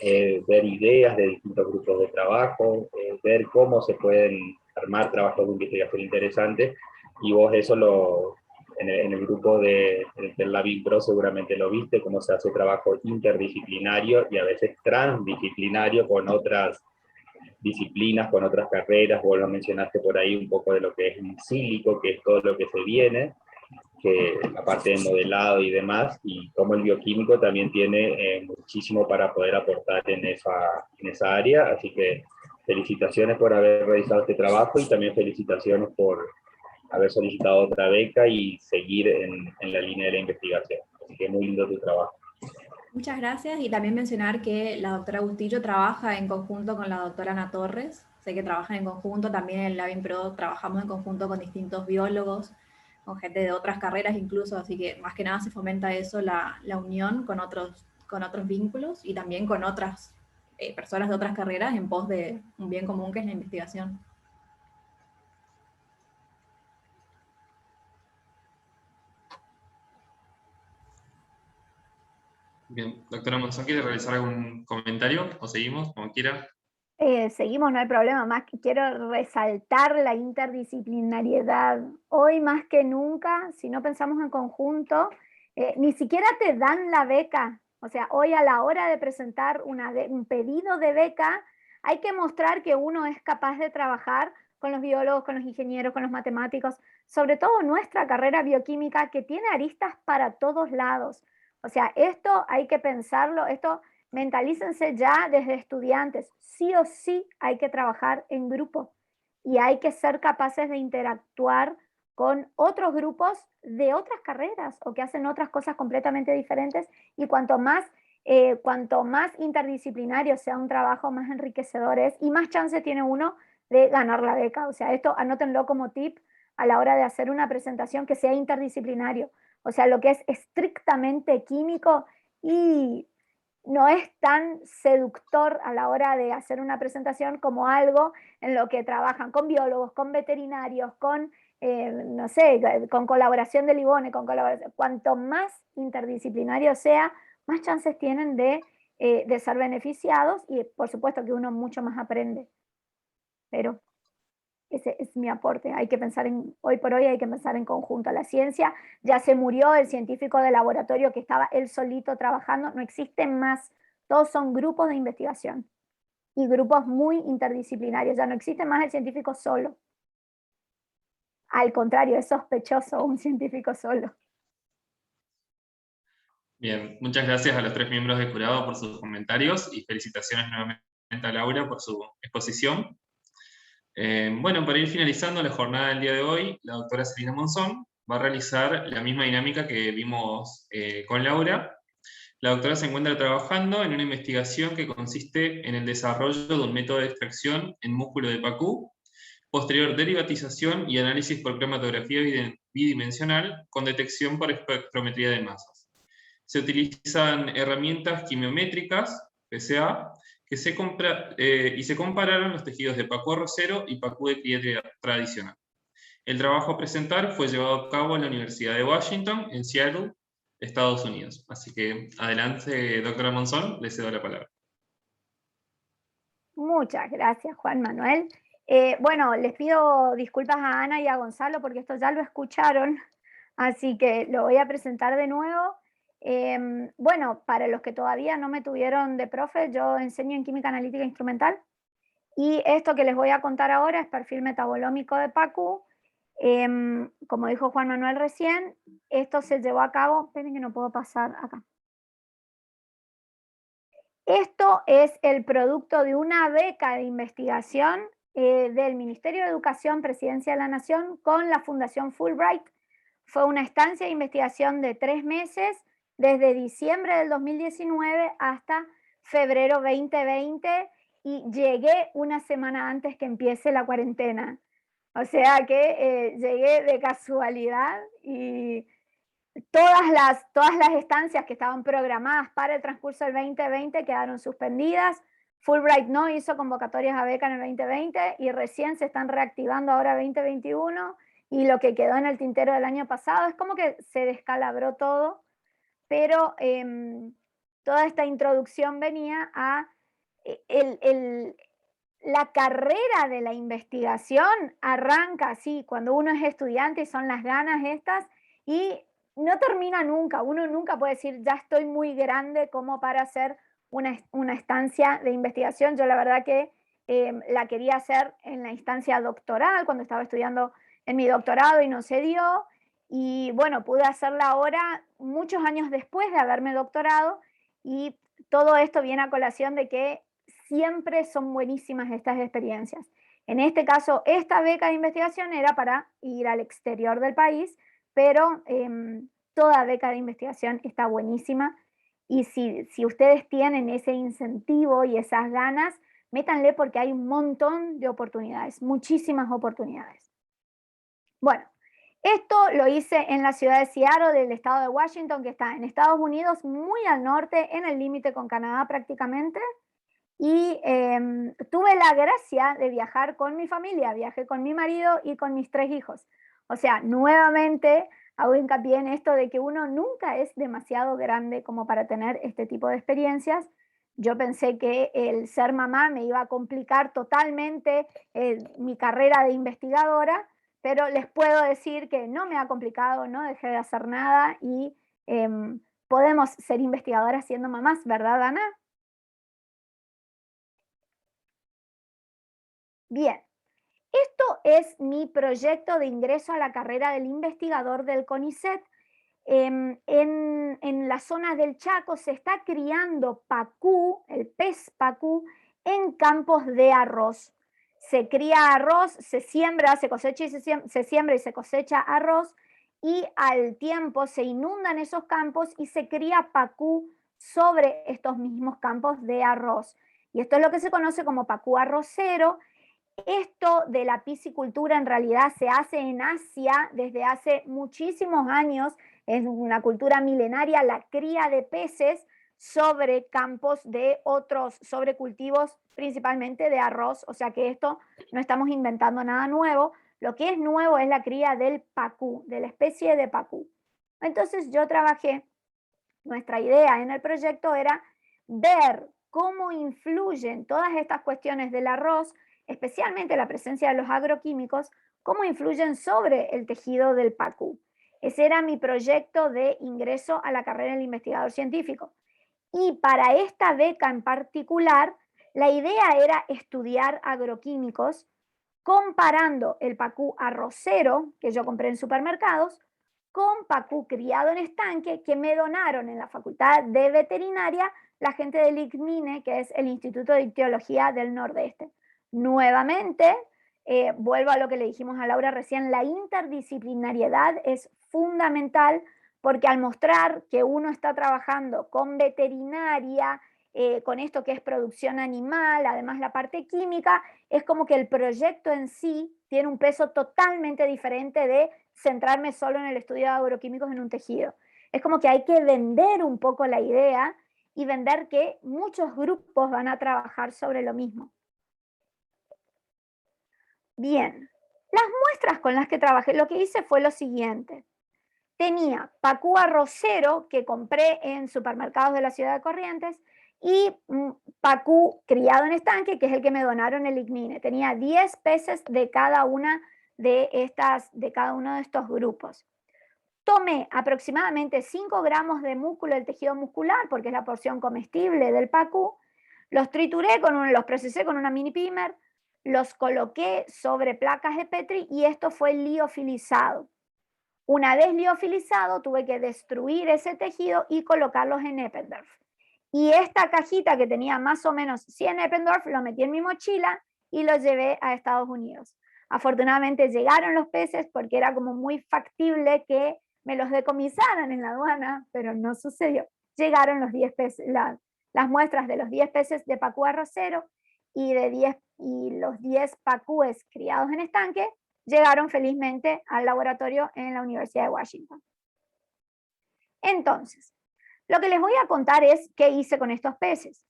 ver ideas de distintos grupos de trabajo, ver cómo se pueden armar trabajos de investigación interesantes, y vos eso en el grupo del Labin Pro seguramente lo viste, cómo se hace trabajo interdisciplinario y a veces transdisciplinario con otras disciplinas, con otras carreras. Vos lo mencionaste por ahí un poco de lo que es in sílico, que es todo lo que se viene, que la parte de modelado y demás, y como el bioquímico también tiene muchísimo para poder aportar en esa área, así que felicitaciones por haber realizado este trabajo y también felicitaciones por haber solicitado otra beca y seguir en la línea de la investigación. Así que muy lindo tu trabajo. Muchas gracias, y también mencionar que la doctora Bustillo trabaja en conjunto con la doctora Ana Torres. Sé que trabajan en conjunto, también en el Labin Pro trabajamos en conjunto con distintos biólogos, con gente de otras carreras incluso, así que más que nada se fomenta eso, la unión con otros vínculos y también con otras personas de otras carreras en pos de un bien común que es la investigación. Bien, doctora Monzón, ¿quiere realizar algún comentario o seguimos, como quiera? Seguimos, no hay problema, más que quiero resaltar la interdisciplinariedad. Hoy más que nunca, si no pensamos en conjunto, ni siquiera te dan la beca. O sea, hoy a la hora de presentar un pedido de beca, hay que mostrar que uno es capaz de trabajar con los biólogos, con los ingenieros, con los matemáticos, sobre todo nuestra carrera bioquímica que tiene aristas para todos lados. O sea, esto hay que pensarlo, esto mentalícense ya desde estudiantes, sí o sí hay que trabajar en grupo y hay que ser capaces de interactuar con otros grupos de otras carreras o que hacen otras cosas completamente diferentes, y cuanto más interdisciplinario sea un trabajo, más enriquecedor es y más chance tiene uno de ganar la beca. O sea, esto anótenlo como tip a la hora de hacer una presentación, que sea interdisciplinario. O sea, lo que es estrictamente químico y no es tan seductor a la hora de hacer una presentación como algo en lo que trabajan con biólogos, con veterinarios, con, no sé, con colaboración de Libone, con colaboración. Cuanto más interdisciplinario sea, más chances tienen de ser beneficiados y por supuesto que uno mucho más aprende. Pero ese es mi aporte. Hay que pensar hoy por hoy hay que pensar en conjunto. La ciencia, ya se murió el científico de laboratorio que estaba él solito trabajando, no existen más. Todos son grupos de investigación y grupos muy interdisciplinarios. Ya no existe más el científico solo. Al contrario, es sospechoso un científico solo. Bien, muchas gracias a los tres miembros del jurado por sus comentarios y felicitaciones nuevamente a Laura por su exposición. Bueno, para ir finalizando la jornada del día de hoy, la doctora Celina Monzón va a realizar la misma dinámica que vimos con Laura. La doctora se encuentra trabajando en una investigación que consiste en el desarrollo de un método de extracción en músculo de Pacú, posterior derivatización y análisis por cromatografía bidimensional con detección por espectrometría de masas. Se utilizan herramientas quimiométricas, PCA, y se compararon los tejidos de Pacú arrocero y Pacú de cría tradicional. El trabajo a presentar fue llevado a cabo en la Universidad de Washington, en Seattle, Estados Unidos. Así que adelante, doctora Monzón, le cedo la palabra. Muchas gracias, Juan Manuel. Bueno, les pido disculpas a Ana y a Gonzalo porque esto ya lo escucharon, así que lo voy a presentar de nuevo. Bueno, para los que todavía no me tuvieron de profe, yo enseño en química analítica instrumental y esto que les voy a contar ahora es perfil metabolómico de Pacú. Como dijo Juan Manuel recién, esto se llevó a cabo, esperen que no puedo pasar acá. Esto es el producto de una beca de investigación del Ministerio de Educación, Presidencia de la Nación, con la Fundación Fulbright. Fue una estancia de investigación de 3 meses, desde diciembre del 2019 hasta febrero 2020, y llegué una semana antes que empiece la cuarentena. O sea que llegué de casualidad y todas las estancias que estaban programadas para el transcurso del 2020 quedaron suspendidas. Fulbright no hizo convocatorias a beca en el 2020 y recién se están reactivando ahora 2021, y lo que quedó en el tintero del año pasado es como que se descalabró todo, pero toda esta introducción venía a la carrera de la investigación arranca así, cuando uno es estudiante y son las ganas estas, y no termina nunca. Uno nunca puede decir, ya estoy muy grande como para hacer una estancia de investigación. Yo la verdad que la quería hacer en la instancia doctoral, cuando estaba estudiando en mi doctorado y no se dio, y bueno, pude hacerla ahora, muchos años después de haberme doctorado, y todo esto viene a colación de que siempre son buenísimas estas experiencias. En este caso, esta beca de investigación era para ir al exterior del país, pero toda beca de investigación está buenísima, y si ustedes tienen ese incentivo y esas ganas, métanle, porque hay un montón de oportunidades, muchísimas oportunidades. Bueno, esto lo hice en la ciudad de Seattle, del estado de Washington, que está en Estados Unidos, muy al norte, en el límite con Canadá prácticamente. Y tuve la gracia de viajar con mi familia, viajé con mi marido y con mis 3 hijos. O sea, nuevamente hago hincapié en esto de que uno nunca es demasiado grande como para tener este tipo de experiencias. Yo pensé que el ser mamá me iba a complicar totalmente mi carrera de investigadora, pero les puedo decir que no me ha complicado, no dejé de hacer nada, y podemos ser investigadoras siendo mamás, ¿verdad, Ana? Bien, esto es mi proyecto de ingreso a la carrera del investigador del CONICET. En la zona del Chaco se está criando pacú, el pez pacú, en campos de arroz. Se cría arroz, se siembra, se cosecha y se siembra y se cosecha arroz, y al tiempo se inundan esos campos y se cría pacú sobre estos mismos campos de arroz. Y esto es lo que se conoce como pacú arrocero. Esto de la piscicultura en realidad se hace en Asia desde hace muchísimos años. Es una cultura milenaria, la cría de peces sobre campos de otros, sobre cultivos principalmente de arroz. O sea que esto no estamos inventando nada nuevo. Lo que es nuevo es la cría del pacú, de la especie de pacú. Entonces yo trabajé, nuestra idea en el proyecto era ver cómo influyen todas estas cuestiones del arroz, especialmente la presencia de los agroquímicos, cómo influyen sobre el tejido del pacú. Ese era mi proyecto de ingreso a la carrera del investigador científico. Y para esta beca en particular, la idea era estudiar agroquímicos comparando el pacú arrocero, que yo compré en supermercados, con pacú criado en estanque que me donaron en la Facultad de Veterinaria la gente del ICMINE, que es el Instituto de Ictiología del Nordeste. Nuevamente, vuelvo a lo que le dijimos a Laura recién, la interdisciplinariedad es fundamental, porque al mostrar que uno está trabajando con veterinaria, con esto que es producción animal, además la parte química, es como que el proyecto en sí tiene un peso totalmente diferente de centrarme solo en el estudio de agroquímicos en un tejido. Es como que hay que vender un poco la idea y vender que muchos grupos van a trabajar sobre lo mismo. Bien, las muestras con las que trabajé, lo que hice fue lo siguiente. Tenía pacú arrocero que compré en supermercados de la ciudad de Corrientes y pacú criado en estanque, que es el que me donaron el ICMINE. Tenía 10 peces de cada uno de estos grupos. Tomé aproximadamente 5 gramos de músculo del tejido muscular, porque es la porción comestible del pacú. Los trituré, los procesé con una mini pimer, los coloqué sobre placas de Petri y esto fue liofilizado. Una vez liofilizado, tuve que destruir ese tejido y colocarlos en Eppendorf. Y esta cajita que tenía más o menos 100 Eppendorf, lo metí en mi mochila y lo llevé a Estados Unidos. Afortunadamente llegaron los peces porque era como muy factible que me los decomisaran en la aduana, pero no sucedió. Llegaron los 10 peces, las muestras de los 10 peces de pacú arrocero, y los 10 pacúes criados en estanque llegaron felizmente al laboratorio en la Universidad de Washington. Entonces, lo que les voy a contar es qué hice con estos peces.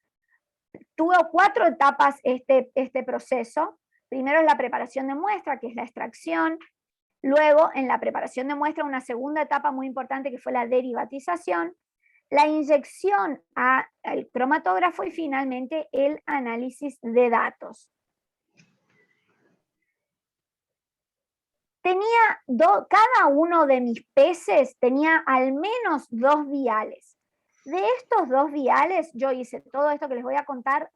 Tuvo 4 etapas este proceso. Primero es la preparación de muestra, que es la extracción. Luego, en la preparación de muestra, una segunda etapa muy importante que fue la derivatización, la inyección al cromatógrafo y finalmente el análisis de datos. Cada uno de mis peces tenía al menos 2 viales. De estos 2 viales, yo hice todo esto que les voy a contar.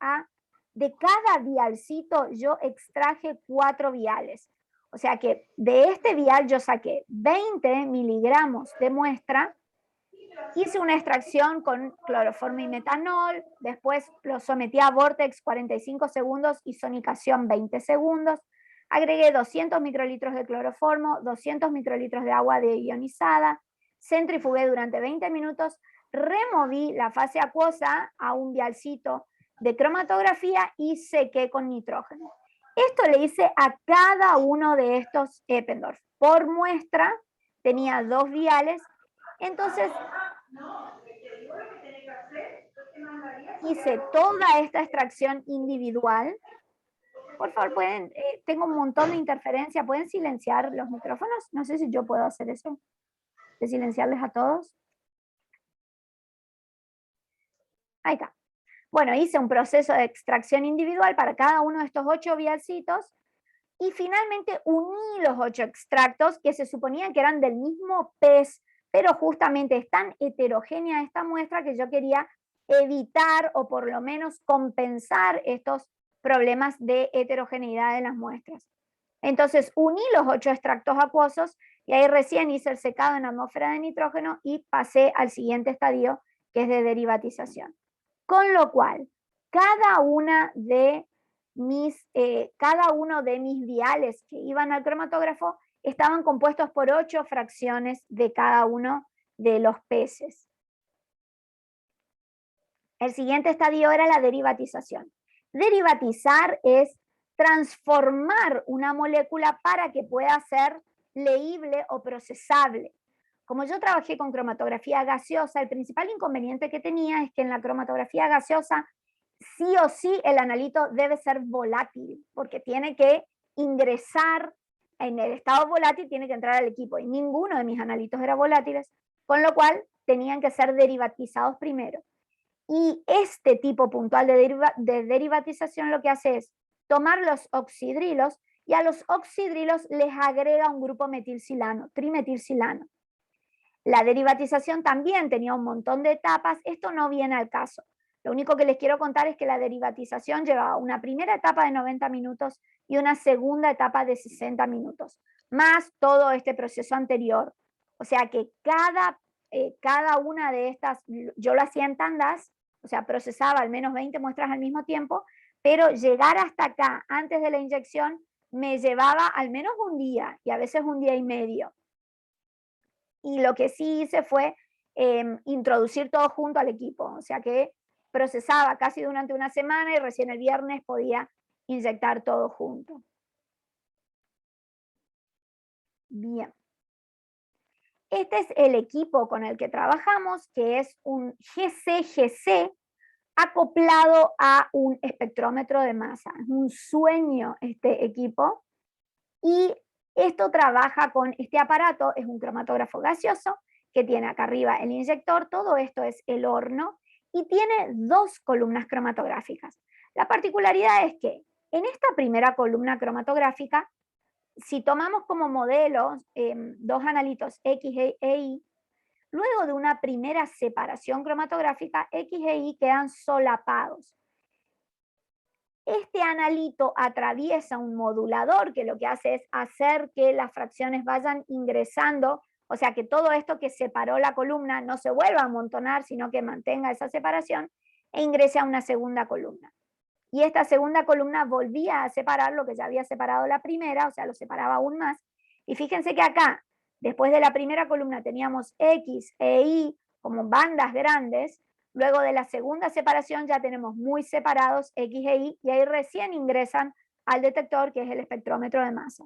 De cada vialcito yo extraje 4 viales. O sea que de este vial yo saqué 20 miligramos de muestra, hice una extracción con cloroformo y metanol, después lo sometí a Vortex 45 segundos y sonicación 20 segundos, agregué 200 microlitros de cloroformo, 200 microlitros de agua ionizada, centrifugué durante 20 minutos, removí la fase acuosa a un vialcito de cromatografía y sequé con nitrógeno. Esto le hice a cada uno de estos Eppendorf. Por muestra tenía 2 viales, entonces hice toda esta extracción individual. Por favor, tengo un montón de interferencia, ¿pueden silenciar los micrófonos? No sé si yo puedo hacer eso, de silenciarles a todos. Ahí está. Bueno, hice un proceso de extracción individual para cada uno de estos 8 vialcitos y finalmente uní los 8 extractos que se suponían que eran del mismo pez, pero justamente es tan heterogénea esta muestra que yo quería evitar o por lo menos compensar estos problemas de heterogeneidad de las muestras. Entonces uní los 8 extractos acuosos y ahí recién hice el secado en atmósfera de nitrógeno y pasé al siguiente estadio, que es de derivatización. Con lo cual, cada uno de mis viales que iban al cromatógrafo estaban compuestos por 8 fracciones de cada uno de los peces. El siguiente estadio era la derivatización. Derivatizar es transformar una molécula para que pueda ser leíble o procesable. Como yo trabajé con cromatografía gaseosa, el principal inconveniente que tenía es que en la cromatografía gaseosa sí o sí el analito debe ser volátil, porque tiene que ingresar en el estado volátil, tiene que entrar al equipo, y ninguno de mis analitos era volátiles, con lo cual tenían que ser derivatizados primero. Y este tipo puntual de derivatización lo que hace es tomar los oxidrilos y a los oxidrilos les agrega un grupo metilsilano, trimetilsilano. La derivatización también tenía un montón de etapas, esto no viene al caso. Lo único que les quiero contar es que la derivatización llevaba una primera etapa de 90 minutos y una segunda etapa de 60 minutos, más todo este proceso anterior. O sea que cada una de estas, yo lo hacía en tandas, o sea, procesaba al menos 20 muestras al mismo tiempo, pero llegar hasta acá, antes de la inyección, me llevaba al menos un día, y a veces un día y medio. Y lo que sí hice fue introducir todo junto al equipo, o sea que procesaba casi durante una semana y recién el viernes podía inyectar todo junto. Bien. Este es el equipo con el que trabajamos, que es un GC-GC acoplado a un espectrómetro de masa. Es un sueño este equipo. Y esto trabaja con este aparato, es un cromatógrafo gaseoso, que tiene acá arriba el inyector, todo esto es el horno, y tiene 2 columnas cromatográficas. La particularidad es que en esta primera columna cromatográfica, si tomamos como modelo 2 analitos X e Y, luego de una primera separación cromatográfica, X e Y quedan solapados. Este analito atraviesa un modulador que lo que hace es hacer que las fracciones vayan ingresando, o sea que todo esto que separó la columna no se vuelva a amontonar, sino que mantenga esa separación e ingrese a una segunda columna. Y esta segunda columna volvía a separar lo que ya había separado la primera, o sea, lo separaba aún más. Y fíjense que acá, después de la primera columna teníamos X e Y como bandas grandes, Luego de la segunda separación ya tenemos muy separados X e Y, y ahí recién ingresan al detector, que es el espectrómetro de masa.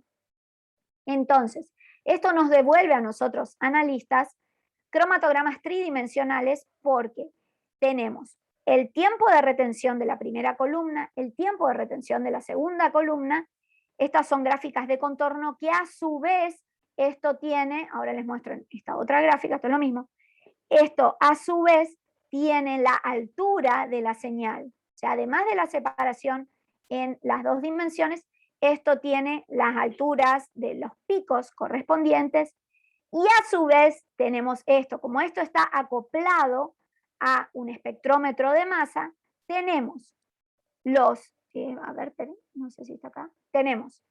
Entonces, esto nos devuelve a nosotros, analistas, cromatogramas tridimensionales, porque tenemos el tiempo de retención de la primera columna, el tiempo de retención de la segunda columna. Estas son gráficas de contorno que a su vez esto tiene, ahora les muestro en esta otra gráfica, esto es lo mismo, esto a su vez tiene la altura de la señal. O sea, además de la separación en las dos dimensiones, esto tiene las alturas de los picos correspondientes, y a su vez tenemos esto, como esto está acoplado a un espectrómetro de masa, tenemos los, a ver, no sé si está acá, tenemos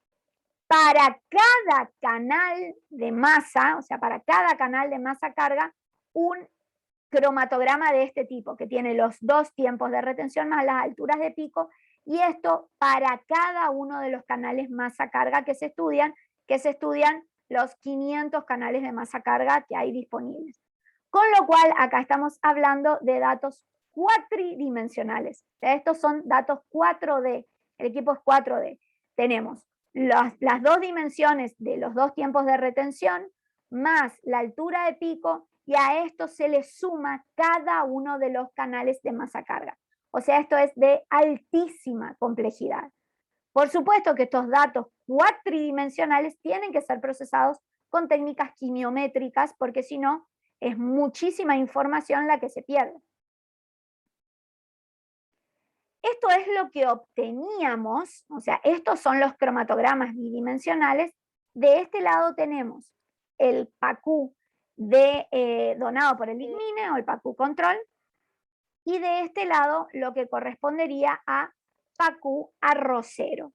para cada canal de masa, o sea, para cada canal de masa carga, un cromatograma de este tipo, que tiene los dos tiempos de retención más las alturas de pico, y esto para cada uno de los canales masa carga que se estudian los 500 canales de masa carga que hay disponibles. Con lo cual, acá estamos hablando de datos cuatridimensionales. O sea, estos son datos 4D, el equipo es 4D. Tenemos las dos dimensiones de los dos tiempos de retención, más la altura de pico, y a esto se le suma cada uno de los canales de masa carga. O sea, esto es de altísima complejidad. Por supuesto que estos datos cuatridimensionales tienen que ser procesados con técnicas quimiométricas, porque si no, es muchísima información la que se pierde. Esto es lo que obteníamos, o sea, estos son los cromatogramas bidimensionales. De este lado tenemos el PACU donado por el ICMINE o el PACU control, y de este lado lo que correspondería a PACU arrocero.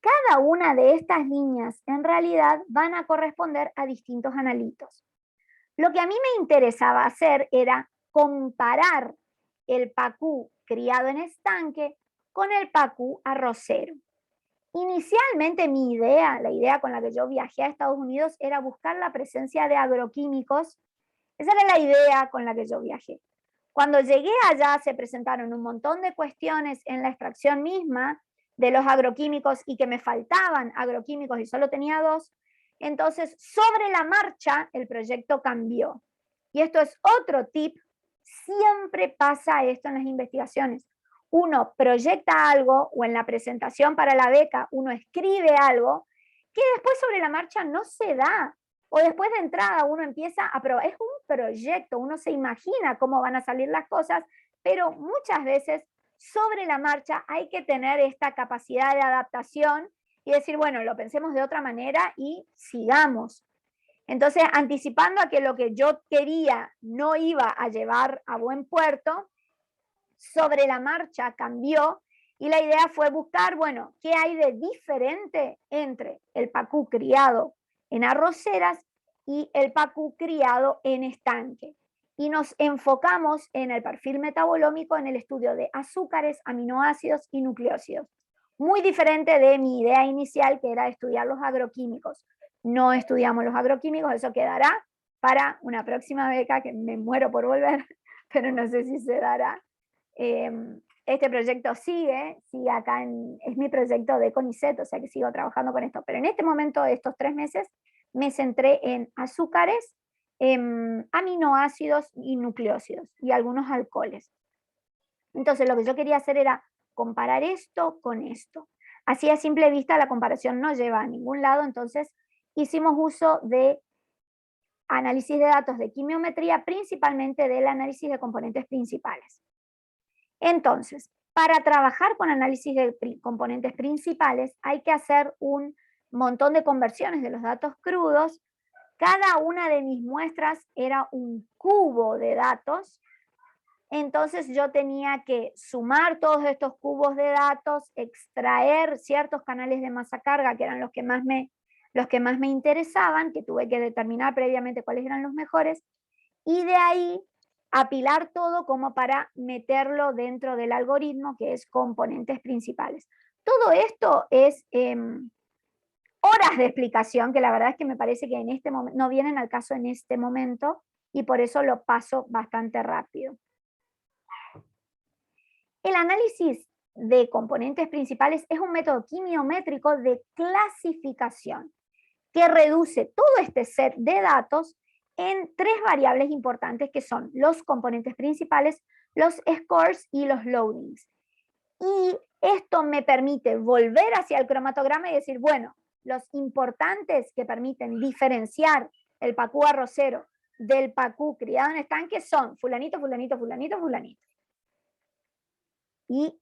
Cada una de estas líneas en realidad van a corresponder a distintos analitos. Lo que a mí me interesaba hacer era comparar el PACU criado en estanque con el PACU arrocero. Inicialmente mi idea, la idea con la que yo viajé a Estados Unidos, era buscar la presencia de agroquímicos. Esa era la idea con la que yo viajé. Cuando llegué allá se presentaron un montón de cuestiones en la extracción misma de los agroquímicos, y que me faltaban agroquímicos y solo tenía 2. Entonces, sobre la marcha, el proyecto cambió. Y esto es otro tip. Siempre pasa esto en las investigaciones. Uno proyecta algo, o en la presentación para la beca uno escribe algo que después sobre la marcha no se da, o después de entrada uno empieza a probar. Es un proyecto, uno se imagina cómo van a salir las cosas, pero muchas veces sobre la marcha hay que tener esta capacidad de adaptación y decir, bueno, lo pensemos de otra manera y sigamos. Entonces, anticipando a que lo que yo quería no iba a llevar a buen puerto, sobre la marcha cambió, y la idea fue buscar, bueno, ¿qué hay de diferente entre el PACU criado en arroceras y el PACU criado en estanque? Y nos enfocamos en el perfil metabolómico, en el estudio de azúcares, aminoácidos y nucleósidos. Muy diferente de mi idea inicial, que era estudiar los agroquímicos. No estudiamos los agroquímicos, eso quedará para una próxima beca, que me muero por volver, pero no sé si se dará. Este proyecto sigue acá, es mi proyecto de CONICET, o sea que sigo trabajando con esto, pero en este momento, estos 3 meses, me centré en azúcares, aminoácidos y nucleósidos, y algunos alcoholes. Entonces lo que yo quería hacer era comparar esto con esto. Así a simple vista la comparación no lleva a ningún lado, entonces hicimos uso de análisis de datos de quimiometría, principalmente del análisis de componentes principales. Entonces, para trabajar con análisis de componentes principales hay que hacer un montón de conversiones de los datos crudos. Cada una de mis muestras era un cubo de datos, entonces yo tenía que sumar todos estos cubos de datos, extraer ciertos canales de masa carga que eran los que más me interesaban, que tuve que determinar previamente cuáles eran los mejores, y de ahí apilar todo como para meterlo dentro del algoritmo, que es componentes principales. Todo esto es horas de explicación, que la verdad es que me parece que en este momento no vienen al caso en este momento, y por eso lo paso bastante rápido. El análisis de componentes principales es un método quimiométrico de clasificación que reduce todo este set de datos en 3 variables importantes que son los componentes principales, los scores y los loadings. Y esto me permite volver hacia el cromatograma y decir, bueno, los importantes que permiten diferenciar el pacú arrocero del pacú criado en estanque son fulanito, fulanito, fulanito, fulanito. Y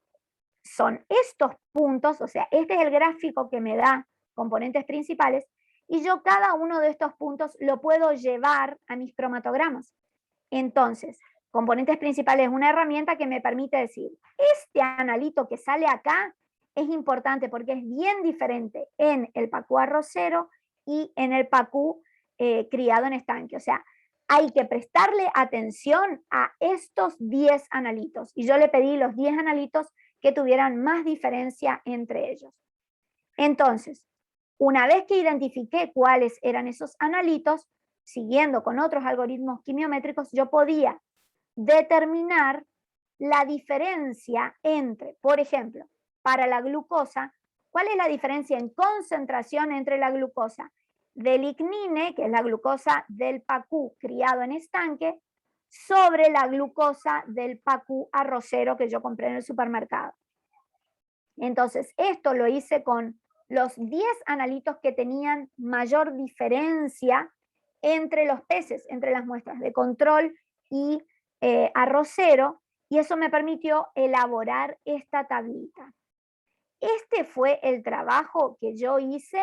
son estos puntos, o sea, este es el gráfico que me da componentes principales, y yo cada uno de estos puntos lo puedo llevar a mis cromatogramas. Entonces, componentes principales es una herramienta que me permite decir, este analito que sale acá es importante porque es bien diferente en el pacú arrocero y en el pacú criado en estanque. O sea, hay que prestarle atención a estos 10 analitos. Y yo le pedí los 10 analitos que tuvieran más diferencia entre ellos. Entonces, una vez que identifiqué cuáles eran esos analitos, siguiendo con otros algoritmos quimiométricos, yo podía determinar la diferencia entre, por ejemplo, para la glucosa, ¿cuál es la diferencia en concentración entre la glucosa del lignine, que es la glucosa del pacú criado en estanque, sobre la glucosa del pacú arrocero que yo compré en el supermercado? Entonces, esto lo hice con los 10 analitos que tenían mayor diferencia entre los peces, entre las muestras de control y arrocero, y eso me permitió elaborar esta tablita. Este fue el trabajo que yo hice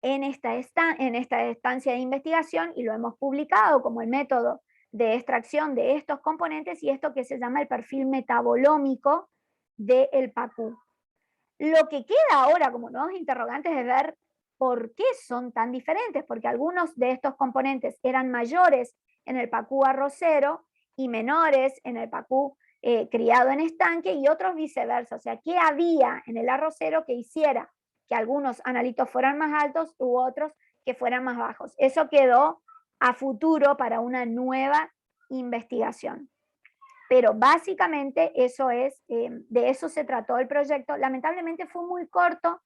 en esta estancia de investigación y lo hemos publicado como el método de extracción de estos componentes y esto que se llama el perfil metabolómico del pacú. Lo que queda ahora como nuevos interrogantes es ver por qué son tan diferentes, porque algunos de estos componentes eran mayores en el pacú arrocero y menores en el pacú criado en estanque y otros viceversa. O sea, ¿qué había en el arrocero que hiciera que algunos analitos fueran más altos u otros que fueran más bajos? Eso quedó a futuro para una nueva investigación. Pero básicamente eso es, de eso se trató el proyecto. Lamentablemente fue muy corto.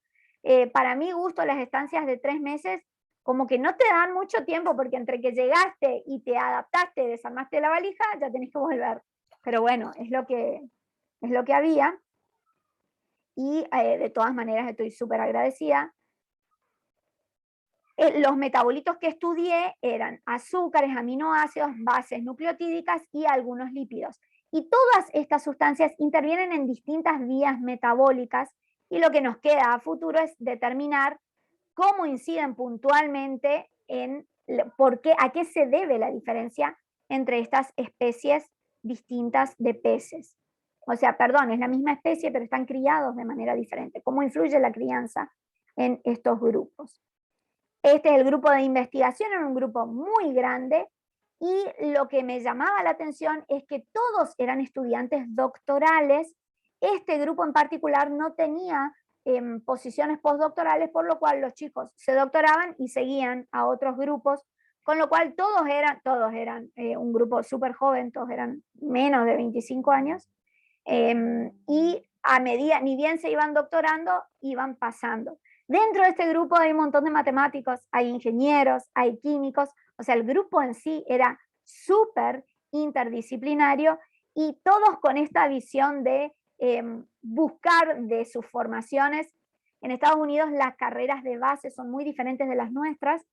Para mi gusto, las estancias de 3 meses como que no te dan mucho tiempo porque entre que llegaste y te adaptaste, desarmaste la valija, ya tenés que volver. Pero bueno, es lo que había. Y de todas maneras estoy súper agradecida. Los metabolitos que estudié eran azúcares, aminoácidos, bases nucleotídicas y algunos lípidos. Y todas estas sustancias intervienen en distintas vías metabólicas y lo que nos queda a futuro es determinar cómo inciden puntualmente en a qué se debe la diferencia entre estas especies distintas de peces. O sea, perdón, es la misma especie, pero están criados de manera diferente. ¿Cómo influye la crianza en estos grupos? Este es el grupo de investigación, era un grupo muy grande, y lo que me llamaba la atención es que todos eran estudiantes doctorales. Este grupo en particular no tenía posiciones postdoctorales, por lo cual los chicos se doctoraban y seguían a otros grupos, con lo cual todos eran un grupo súper joven, todos eran menos de 25 años, y a medida, ni bien se iban doctorando, iban pasando. Dentro de este grupo hay un montón de matemáticos, hay ingenieros, hay químicos, o sea, el grupo en sí era súper interdisciplinario y todos con esta visión de buscar de sus formaciones. En Estados Unidos las carreras de base son muy diferentes de las nuestras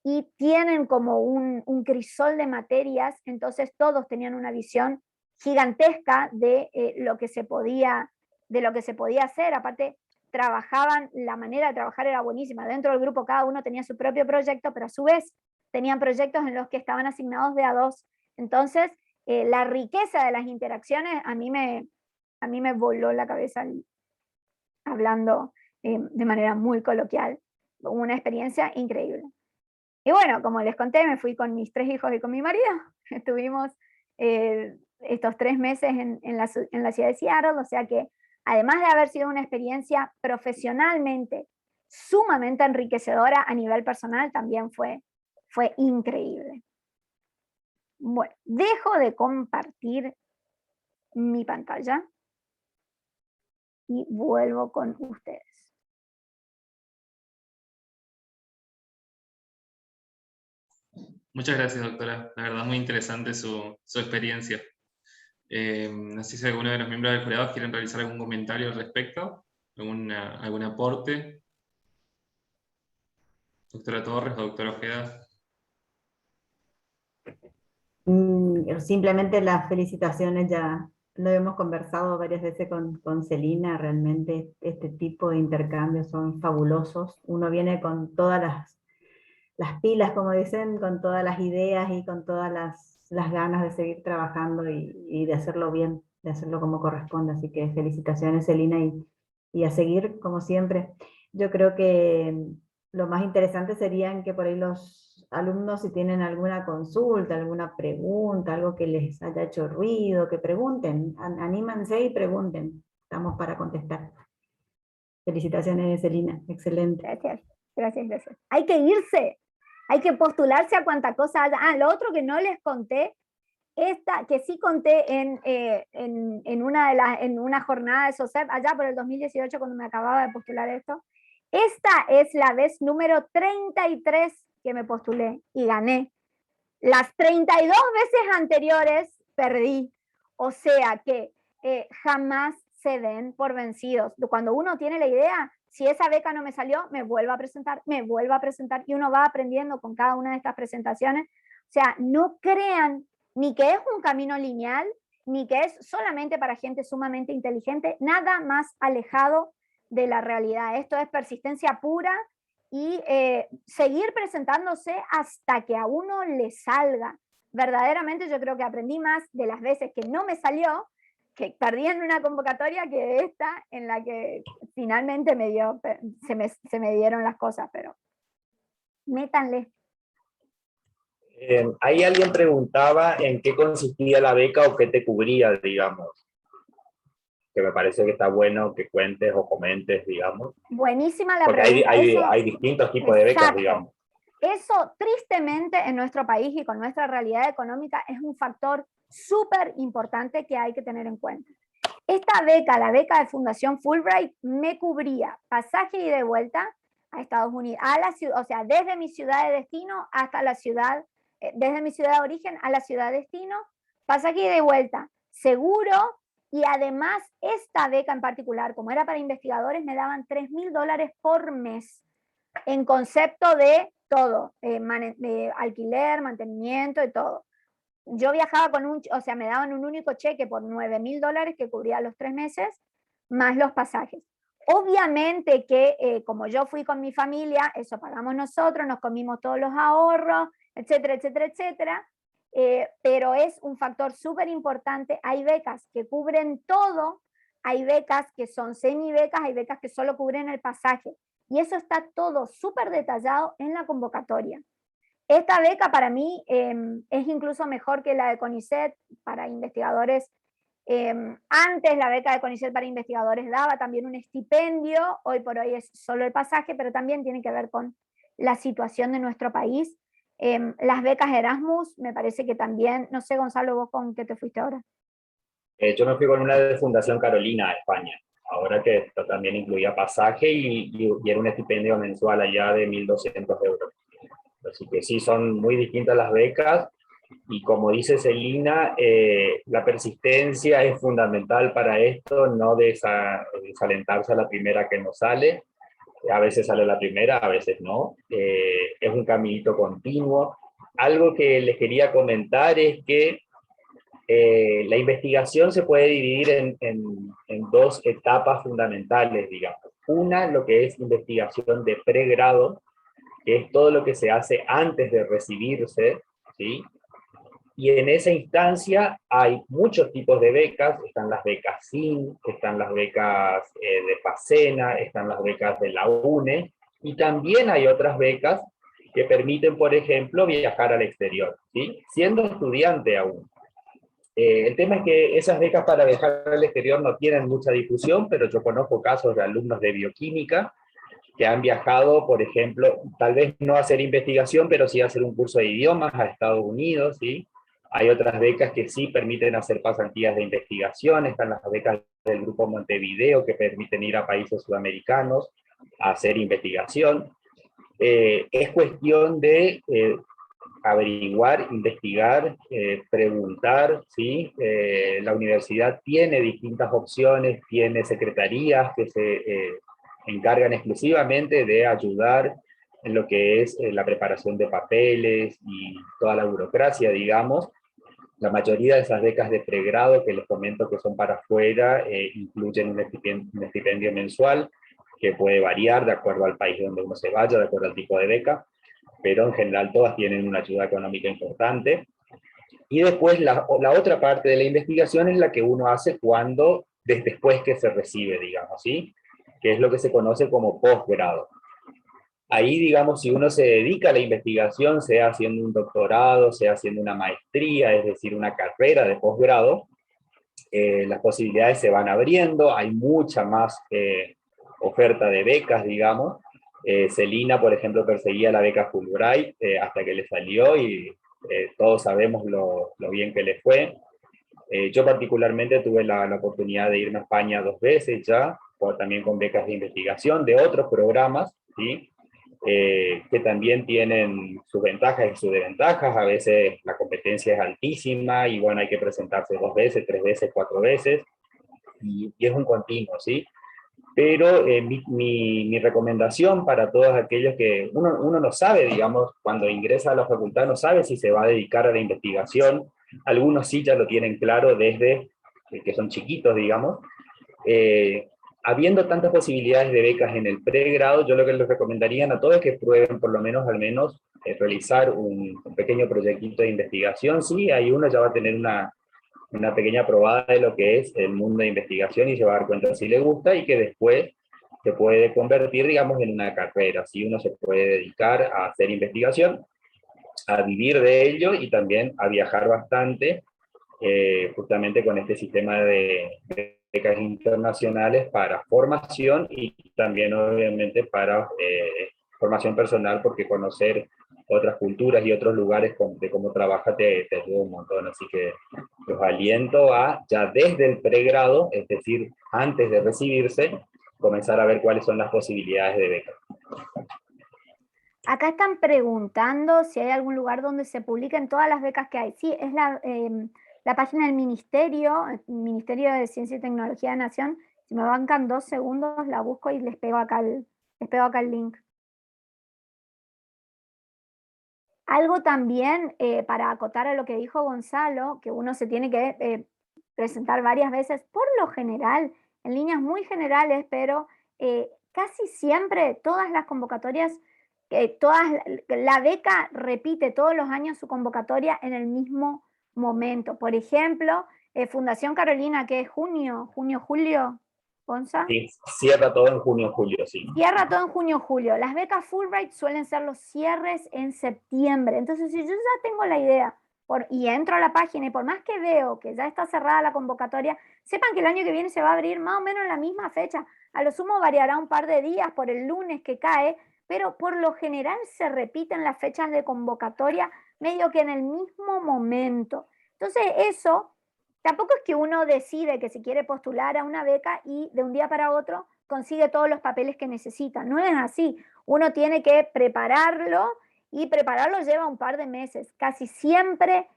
y tienen como un crisol de materias, entonces todos tenían una visión gigantesca de lo que se podía hacer. Aparte, trabajaban, la manera de trabajar era buenísima. Dentro del grupo cada uno tenía su propio proyecto, pero a su vez tenían proyectos en los que estaban asignados de a 2. Entonces, la riqueza de las interacciones a mí me voló la cabeza hablando de manera muy coloquial. Una experiencia increíble. Y bueno, como les conté, me fui con mis 3 hijos y con mi marido. Estuvimos estos 3 meses en la ciudad de Seattle, o sea que además de haber sido una experiencia profesionalmente sumamente enriquecedora a nivel personal, también fue increíble. Bueno, dejo de compartir mi pantalla y vuelvo con ustedes. Muchas gracias, doctora. La verdad, muy interesante su experiencia. No sé si alguno de los miembros del jurado quieren realizar algún comentario al respecto, algún aporte. Doctora Torres o doctora Ojeda. Simplemente las felicitaciones, ya lo hemos conversado varias veces con Celina, realmente este tipo de intercambios son fabulosos. Uno viene con todas las pilas, como dicen, con todas las ideas y con todas las ganas de seguir trabajando y de hacerlo bien, de hacerlo como corresponde. Así que felicitaciones, Celina, y a seguir como siempre. Yo creo que lo más interesante sería en que por ahí los alumnos, si tienen alguna consulta, alguna pregunta, algo que les haya hecho ruido, que pregunten, anímense y pregunten. Estamos para contestar. Felicitaciones, Celina, excelente. Gracias, gracias, gracias. Hay que irse, hay que postularse a cuanta cosa haya. Lo otro que no les conté, que sí conté en una jornada de SOCEP, allá por el 2018, cuando me acababa de postular esto. Esta es la vez número 33 que me postulé y gané. Las 32 veces anteriores perdí. O sea que jamás se den por vencidos. Cuando uno tiene la idea, si esa beca no me salió, me vuelvo a presentar, y uno va aprendiendo con cada una de estas presentaciones. O sea, no crean ni que es un camino lineal, ni que es solamente para gente sumamente inteligente, nada más alejado de la realidad. Esto es persistencia pura y seguir presentándose hasta que a uno le salga. Verdaderamente yo creo que aprendí más de las veces que no me salió, que perdí en una convocatoria, que esta en la que finalmente se me dieron las cosas, pero métanle. Ahí alguien preguntaba en qué consistía la beca o qué te cubría, digamos. Que me parece que está bueno que cuentes o comentes, digamos. Buenísima la porque pregunta. hay distintos tipos de becas, digamos. Eso, tristemente, en nuestro país y con nuestra realidad económica, es un factor súper importante que hay que tener en cuenta. Esta beca, la beca de Fundación Fulbright, me cubría pasaje y de vuelta a Estados Unidos, o sea, desde mi ciudad de destino hasta la ciudad, desde mi ciudad de origen a la ciudad de destino, pasaje y de vuelta, seguro, y además esta beca en particular, como era para investigadores, me daban $3.000 por mes, en concepto de todo, alquiler, mantenimiento y todo. Yo viajaba o sea, me daban un único cheque por $9.000 que cubría los 3 meses, más los pasajes. Obviamente que como yo fui con mi familia, eso pagamos nosotros, nos comimos todos los ahorros, etcétera, etcétera, etcétera. Pero es un factor súper importante. Hay becas que cubren todo, hay becas que son semibecas, hay becas que solo cubren el pasaje. Y eso está todo súper detallado en la convocatoria. Esta beca para mí es incluso mejor que la de CONICET para investigadores. Antes la beca de CONICET para investigadores daba también un estipendio, hoy por hoy es solo el pasaje, pero también tiene que ver con la situación de nuestro país. Las becas Erasmus, me parece que también, no sé, Gonzalo, vos con qué te fuiste ahora. Yo me fui con una de Fundación Carolina a España, ahora que esto también incluía pasaje y era un estipendio mensual allá de 1.200 euros. Así que sí, son muy distintas las becas, y como dice Celina, la persistencia es fundamental para esto, no desalentarse a la primera que nos sale. A veces sale la primera, a veces no. Es un caminito continuo. Algo que les quería comentar es que la investigación se puede dividir en dos etapas fundamentales, digamos. Una, lo que es investigación de pregrado, que es todo lo que se hace antes de recibirse, ¿sí? Y en esa instancia hay muchos tipos de becas. Están las becas SIN, están las becas de PACENA, están las becas de la UNE, y también hay otras becas que permiten, por ejemplo, viajar al exterior, ¿sí? Siendo estudiante aún. El tema es que esas becas para viajar al exterior no tienen mucha difusión, pero yo conozco casos de alumnos de bioquímica que han viajado, por ejemplo, tal vez no a hacer investigación, pero sí a hacer un curso de idiomas a Estados Unidos, ¿sí? Hay otras becas que sí permiten hacer pasantías de investigación, están las becas del Grupo Montevideo que permiten ir a países sudamericanos a hacer investigación. Es cuestión de averiguar, investigar, preguntar, ¿sí? La universidad tiene distintas opciones, tiene secretarías que se encargan exclusivamente de ayudar en lo que es la preparación de papeles y toda la burocracia, digamos. La mayoría de esas becas de pregrado que les comento que son para afuera incluyen un estipendio mensual que puede variar de acuerdo al país donde uno se vaya, de acuerdo al tipo de beca, pero en general todas tienen una ayuda económica importante. Y después la otra parte de la investigación es la que uno hace después que se recibe, digamos, ¿sí? Que es lo que se conoce como posgrado. Ahí, digamos, si uno se dedica a la investigación, sea haciendo un doctorado, sea haciendo una maestría, es decir, una carrera de posgrado, las posibilidades se van abriendo, hay mucha más oferta de becas, digamos. Celina, por ejemplo, perseguía la beca Fulbright hasta que le salió y todos sabemos lo bien que le fue. Yo particularmente tuve la oportunidad de irme a España 2 veces ya, también con becas de investigación de otros programas, ¿sí? Que también tienen sus ventajas y sus desventajas. A veces la competencia es altísima y bueno, hay que presentarse 2 veces, 3 veces, 4 veces, y es un continuo, ¿sí? Pero mi recomendación para todos aquellos que uno no sabe, digamos, cuando ingresa a la facultad no sabe si se va a dedicar a la investigación, algunos sí ya lo tienen claro desde que son chiquitos, digamos. Habiendo tantas posibilidades de becas en el pregrado, yo lo que les recomendaría a todos es que prueben por lo menos, realizar un pequeño proyectito de investigación. Sí, ahí uno ya va a tener una pequeña probada de lo que es el mundo de investigación y se va a dar cuenta si le gusta y que después se puede convertir, digamos, en una carrera. Si uno se puede dedicar a hacer investigación, a vivir de ello y también a viajar bastante, justamente con este sistema de becas internacionales para formación y también obviamente para formación personal, porque conocer otras culturas y otros lugares de cómo trabaja te ayuda un montón. Así que los aliento a ya desde el pregrado, es decir, antes de recibirse, comenzar a ver cuáles son las posibilidades de beca. Acá están preguntando si hay algún lugar donde se publiquen todas las becas que hay. Sí, es la página del Ministerio, el Ministerio de Ciencia y Tecnología de Nación. Si me bancan 2 segundos, la busco y les pego acá el link. Algo también para acotar a lo que dijo Gonzalo, que uno se tiene que presentar varias veces, por lo general, en líneas muy generales, pero casi siempre todas las convocatorias, la beca repite todos los años su convocatoria en el mismo momento. Por ejemplo, Fundación Carolina, que es junio, julio, Gonza. Sí, cierra todo en junio, julio, sí. Cierra todo en junio, julio. Las becas Fulbright suelen ser los cierres en septiembre. Entonces, si yo ya tengo la idea y entro a la página y por más que veo que ya está cerrada la convocatoria, sepan que el año que viene se va a abrir más o menos en la misma fecha. A lo sumo variará un par de días por el lunes que cae, pero por lo general se repiten las fechas de convocatoria medio que en el mismo momento. Entonces, eso tampoco es que uno decide que se quiere postular a una beca y de un día para otro consigue todos los papeles que necesita. No es así. Uno tiene que prepararlo y prepararlo lleva un par de meses. Casi siempre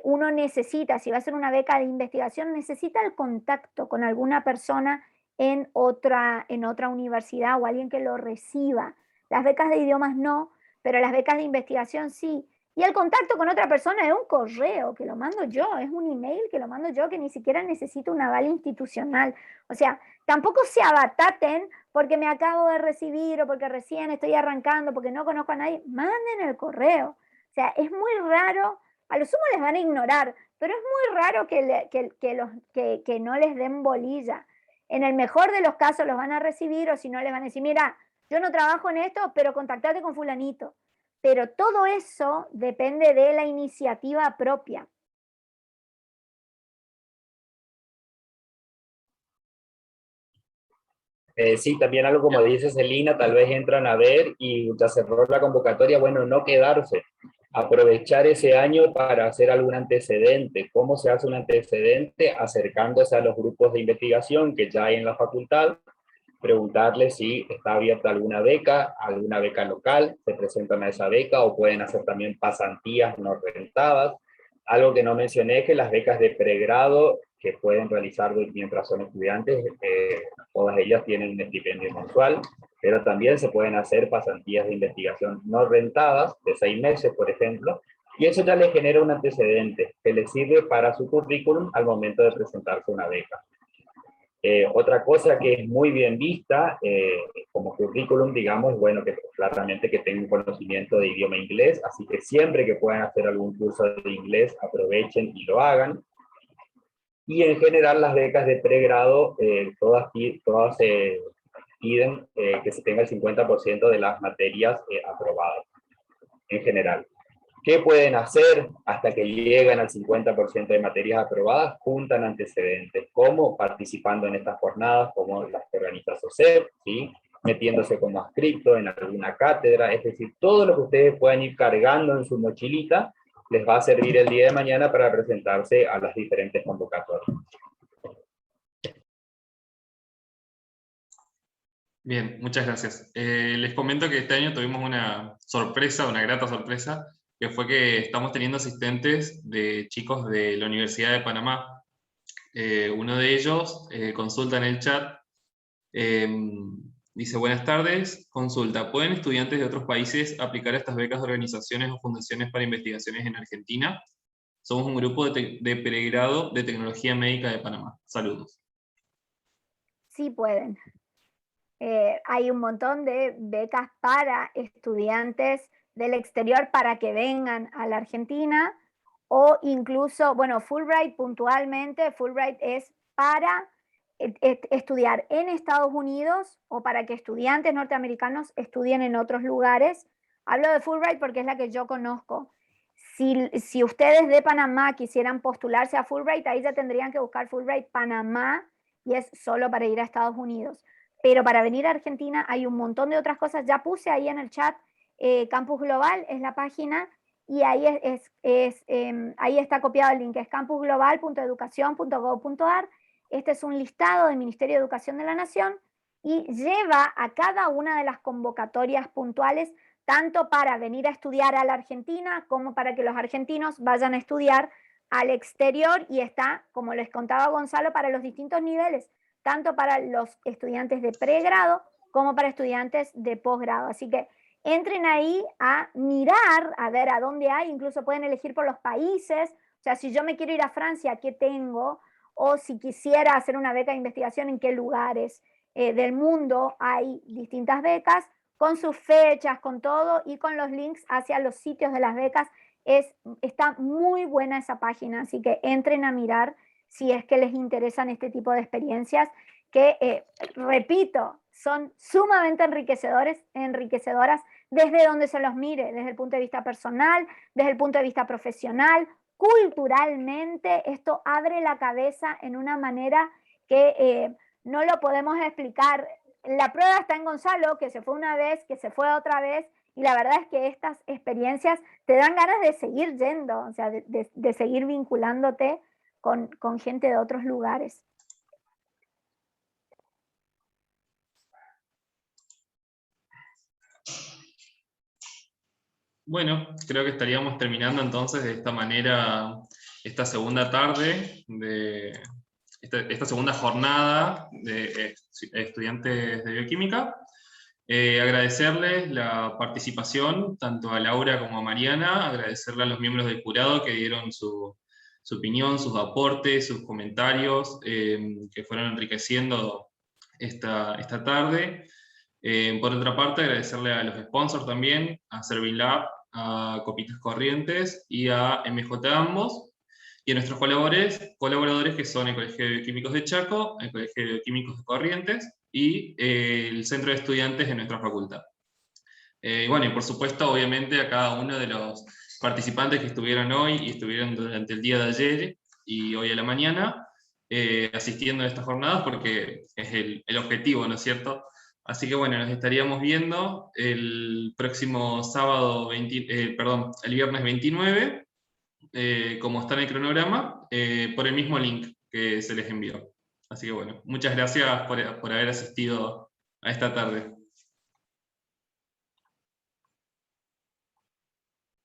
uno necesita, si va a ser una beca de investigación, necesita el contacto con alguna persona en otra universidad o alguien que lo reciba. Las becas de idiomas no, pero las becas de investigación sí. Y el contacto con otra persona es un correo que lo mando yo, es un email que lo mando yo, que ni siquiera necesito un aval institucional. O sea, tampoco se abataten porque me acabo de recibir o porque recién estoy arrancando, porque no conozco a nadie. Manden el correo. O sea, es muy raro, a lo sumo les van a ignorar, pero es muy raro que no les den bolilla. En el mejor de los casos los van a recibir o si no les van a decir, mira, yo no trabajo en esto, pero contactate con fulanito. Pero todo eso depende de la iniciativa propia. Sí, también algo como dice Celina, tal vez entran a ver y ya cerró la convocatoria, bueno, no quedarse. aprovechar ese año para hacer algún antecedente. ¿Cómo se hace un antecedente? Acercándose a los grupos de investigación que ya hay en la facultad, preguntarles si está abierta alguna beca local, se presentan a esa beca, o pueden hacer también pasantías no rentadas. Algo que no mencioné es que las becas de pregrado que pueden realizar mientras son estudiantes, todas ellas tienen un estipendio mensual, pero también se pueden hacer pasantías de investigación no rentadas, de 6 meses, por ejemplo, y eso ya les genera un antecedente que les sirve para su currículum al momento de presentarse una beca. Otra cosa que es muy bien vista como currículum, digamos, bueno, que claramente que tengan un conocimiento de idioma inglés, así que siempre que puedan hacer algún curso de inglés, aprovechen y lo hagan. Y en general las becas de pregrado, todas piden que se tenga el 50% de las materias aprobadas, en general. ¿Qué pueden hacer hasta que llegan al 50% de materias aprobadas? Juntan antecedentes, como participando en estas jornadas, como las que organiza SOCEP, ¿sí? Metiéndose como adscripto en alguna cátedra, es decir, todo lo que ustedes puedan ir cargando en su mochilita, les va a servir el día de mañana para presentarse a las diferentes convocatorias. Bien, muchas gracias. Les comento que este año tuvimos una sorpresa, una grata sorpresa, que fue que estamos teniendo asistentes de chicos de la Universidad de Panamá. Uno de ellos consulta en el chat, dice: buenas tardes, consulta, ¿pueden estudiantes de otros países aplicar estas becas de organizaciones o fundaciones para investigaciones en Argentina? Somos un grupo de pregrado de Tecnología Médica de Panamá. Saludos. Sí pueden. Hay un montón de becas para estudiantes del exterior para que vengan a la Argentina, o incluso, bueno, Fulbright puntualmente, Fulbright es para estudiar en Estados Unidos o para que estudiantes norteamericanos estudien en otros lugares. Hablo de Fulbright porque es la que yo conozco. Si ustedes de Panamá quisieran postularse a Fulbright, ahí ya tendrían que buscar Fulbright Panamá y es solo para ir a Estados Unidos. Pero para venir a Argentina hay un montón de otras cosas. Ya puse ahí en el chat, Campus Global es la página, y ahí, ahí está copiado el link, es campusglobal.educacion.gov.ar. Este es un listado del Ministerio de Educación de la Nación y lleva a cada una de las convocatorias puntuales, tanto para venir a estudiar a la Argentina como para que los argentinos vayan a estudiar al exterior, y está, como les contaba Gonzalo, para los distintos niveles, tanto para los estudiantes de pregrado como para estudiantes de posgrado. Así que entren ahí a mirar, a ver a dónde hay, incluso pueden elegir por los países. O sea, si yo me quiero ir a Francia, ¿qué tengo? O si quisiera hacer una beca de investigación, ¿en qué lugares del mundo hay distintas becas? Con sus fechas, con todo, y con los links hacia los sitios de las becas. Está muy buena esa página, así que entren a mirar si es que les interesan este tipo de experiencias que, repito, son sumamente enriquecedoras desde donde se los mire, desde el punto de vista personal, desde el punto de vista profesional, culturalmente. Esto abre la cabeza en una manera que no lo podemos explicar. La prueba está en Gonzalo, que se fue una vez, que se fue otra vez, y la verdad es que estas experiencias te dan ganas de seguir yendo, o sea, de seguir vinculándote con gente de otros lugares. Bueno, creo que estaríamos terminando entonces de esta manera esta segunda tarde, esta segunda jornada de estudiantes de bioquímica. Agradecerles la participación tanto a Laura como a Mariana, agradecerle a los miembros del jurado que dieron su opinión, sus aportes, sus comentarios, que fueron enriqueciendo esta tarde. Por otra parte, agradecerle a los sponsors también, a Servilab, a Copitas Corrientes y a MJ Ambos, y a nuestros colaboradores que son el Colegio de Bioquímicos de Chaco, el Colegio de Bioquímicos de Corrientes y el Centro de Estudiantes de nuestra facultad. Bueno, y por supuesto, obviamente, a cada uno de los participantes que estuvieron hoy y estuvieron durante el día de ayer y hoy a la mañana, asistiendo a estas jornadas, porque es el objetivo, ¿no es cierto?, Así que bueno, nos estaríamos viendo el próximo sábado, el viernes 29, como está en el cronograma, por el mismo link que se les envió. Así que bueno, muchas gracias por haber asistido a esta tarde.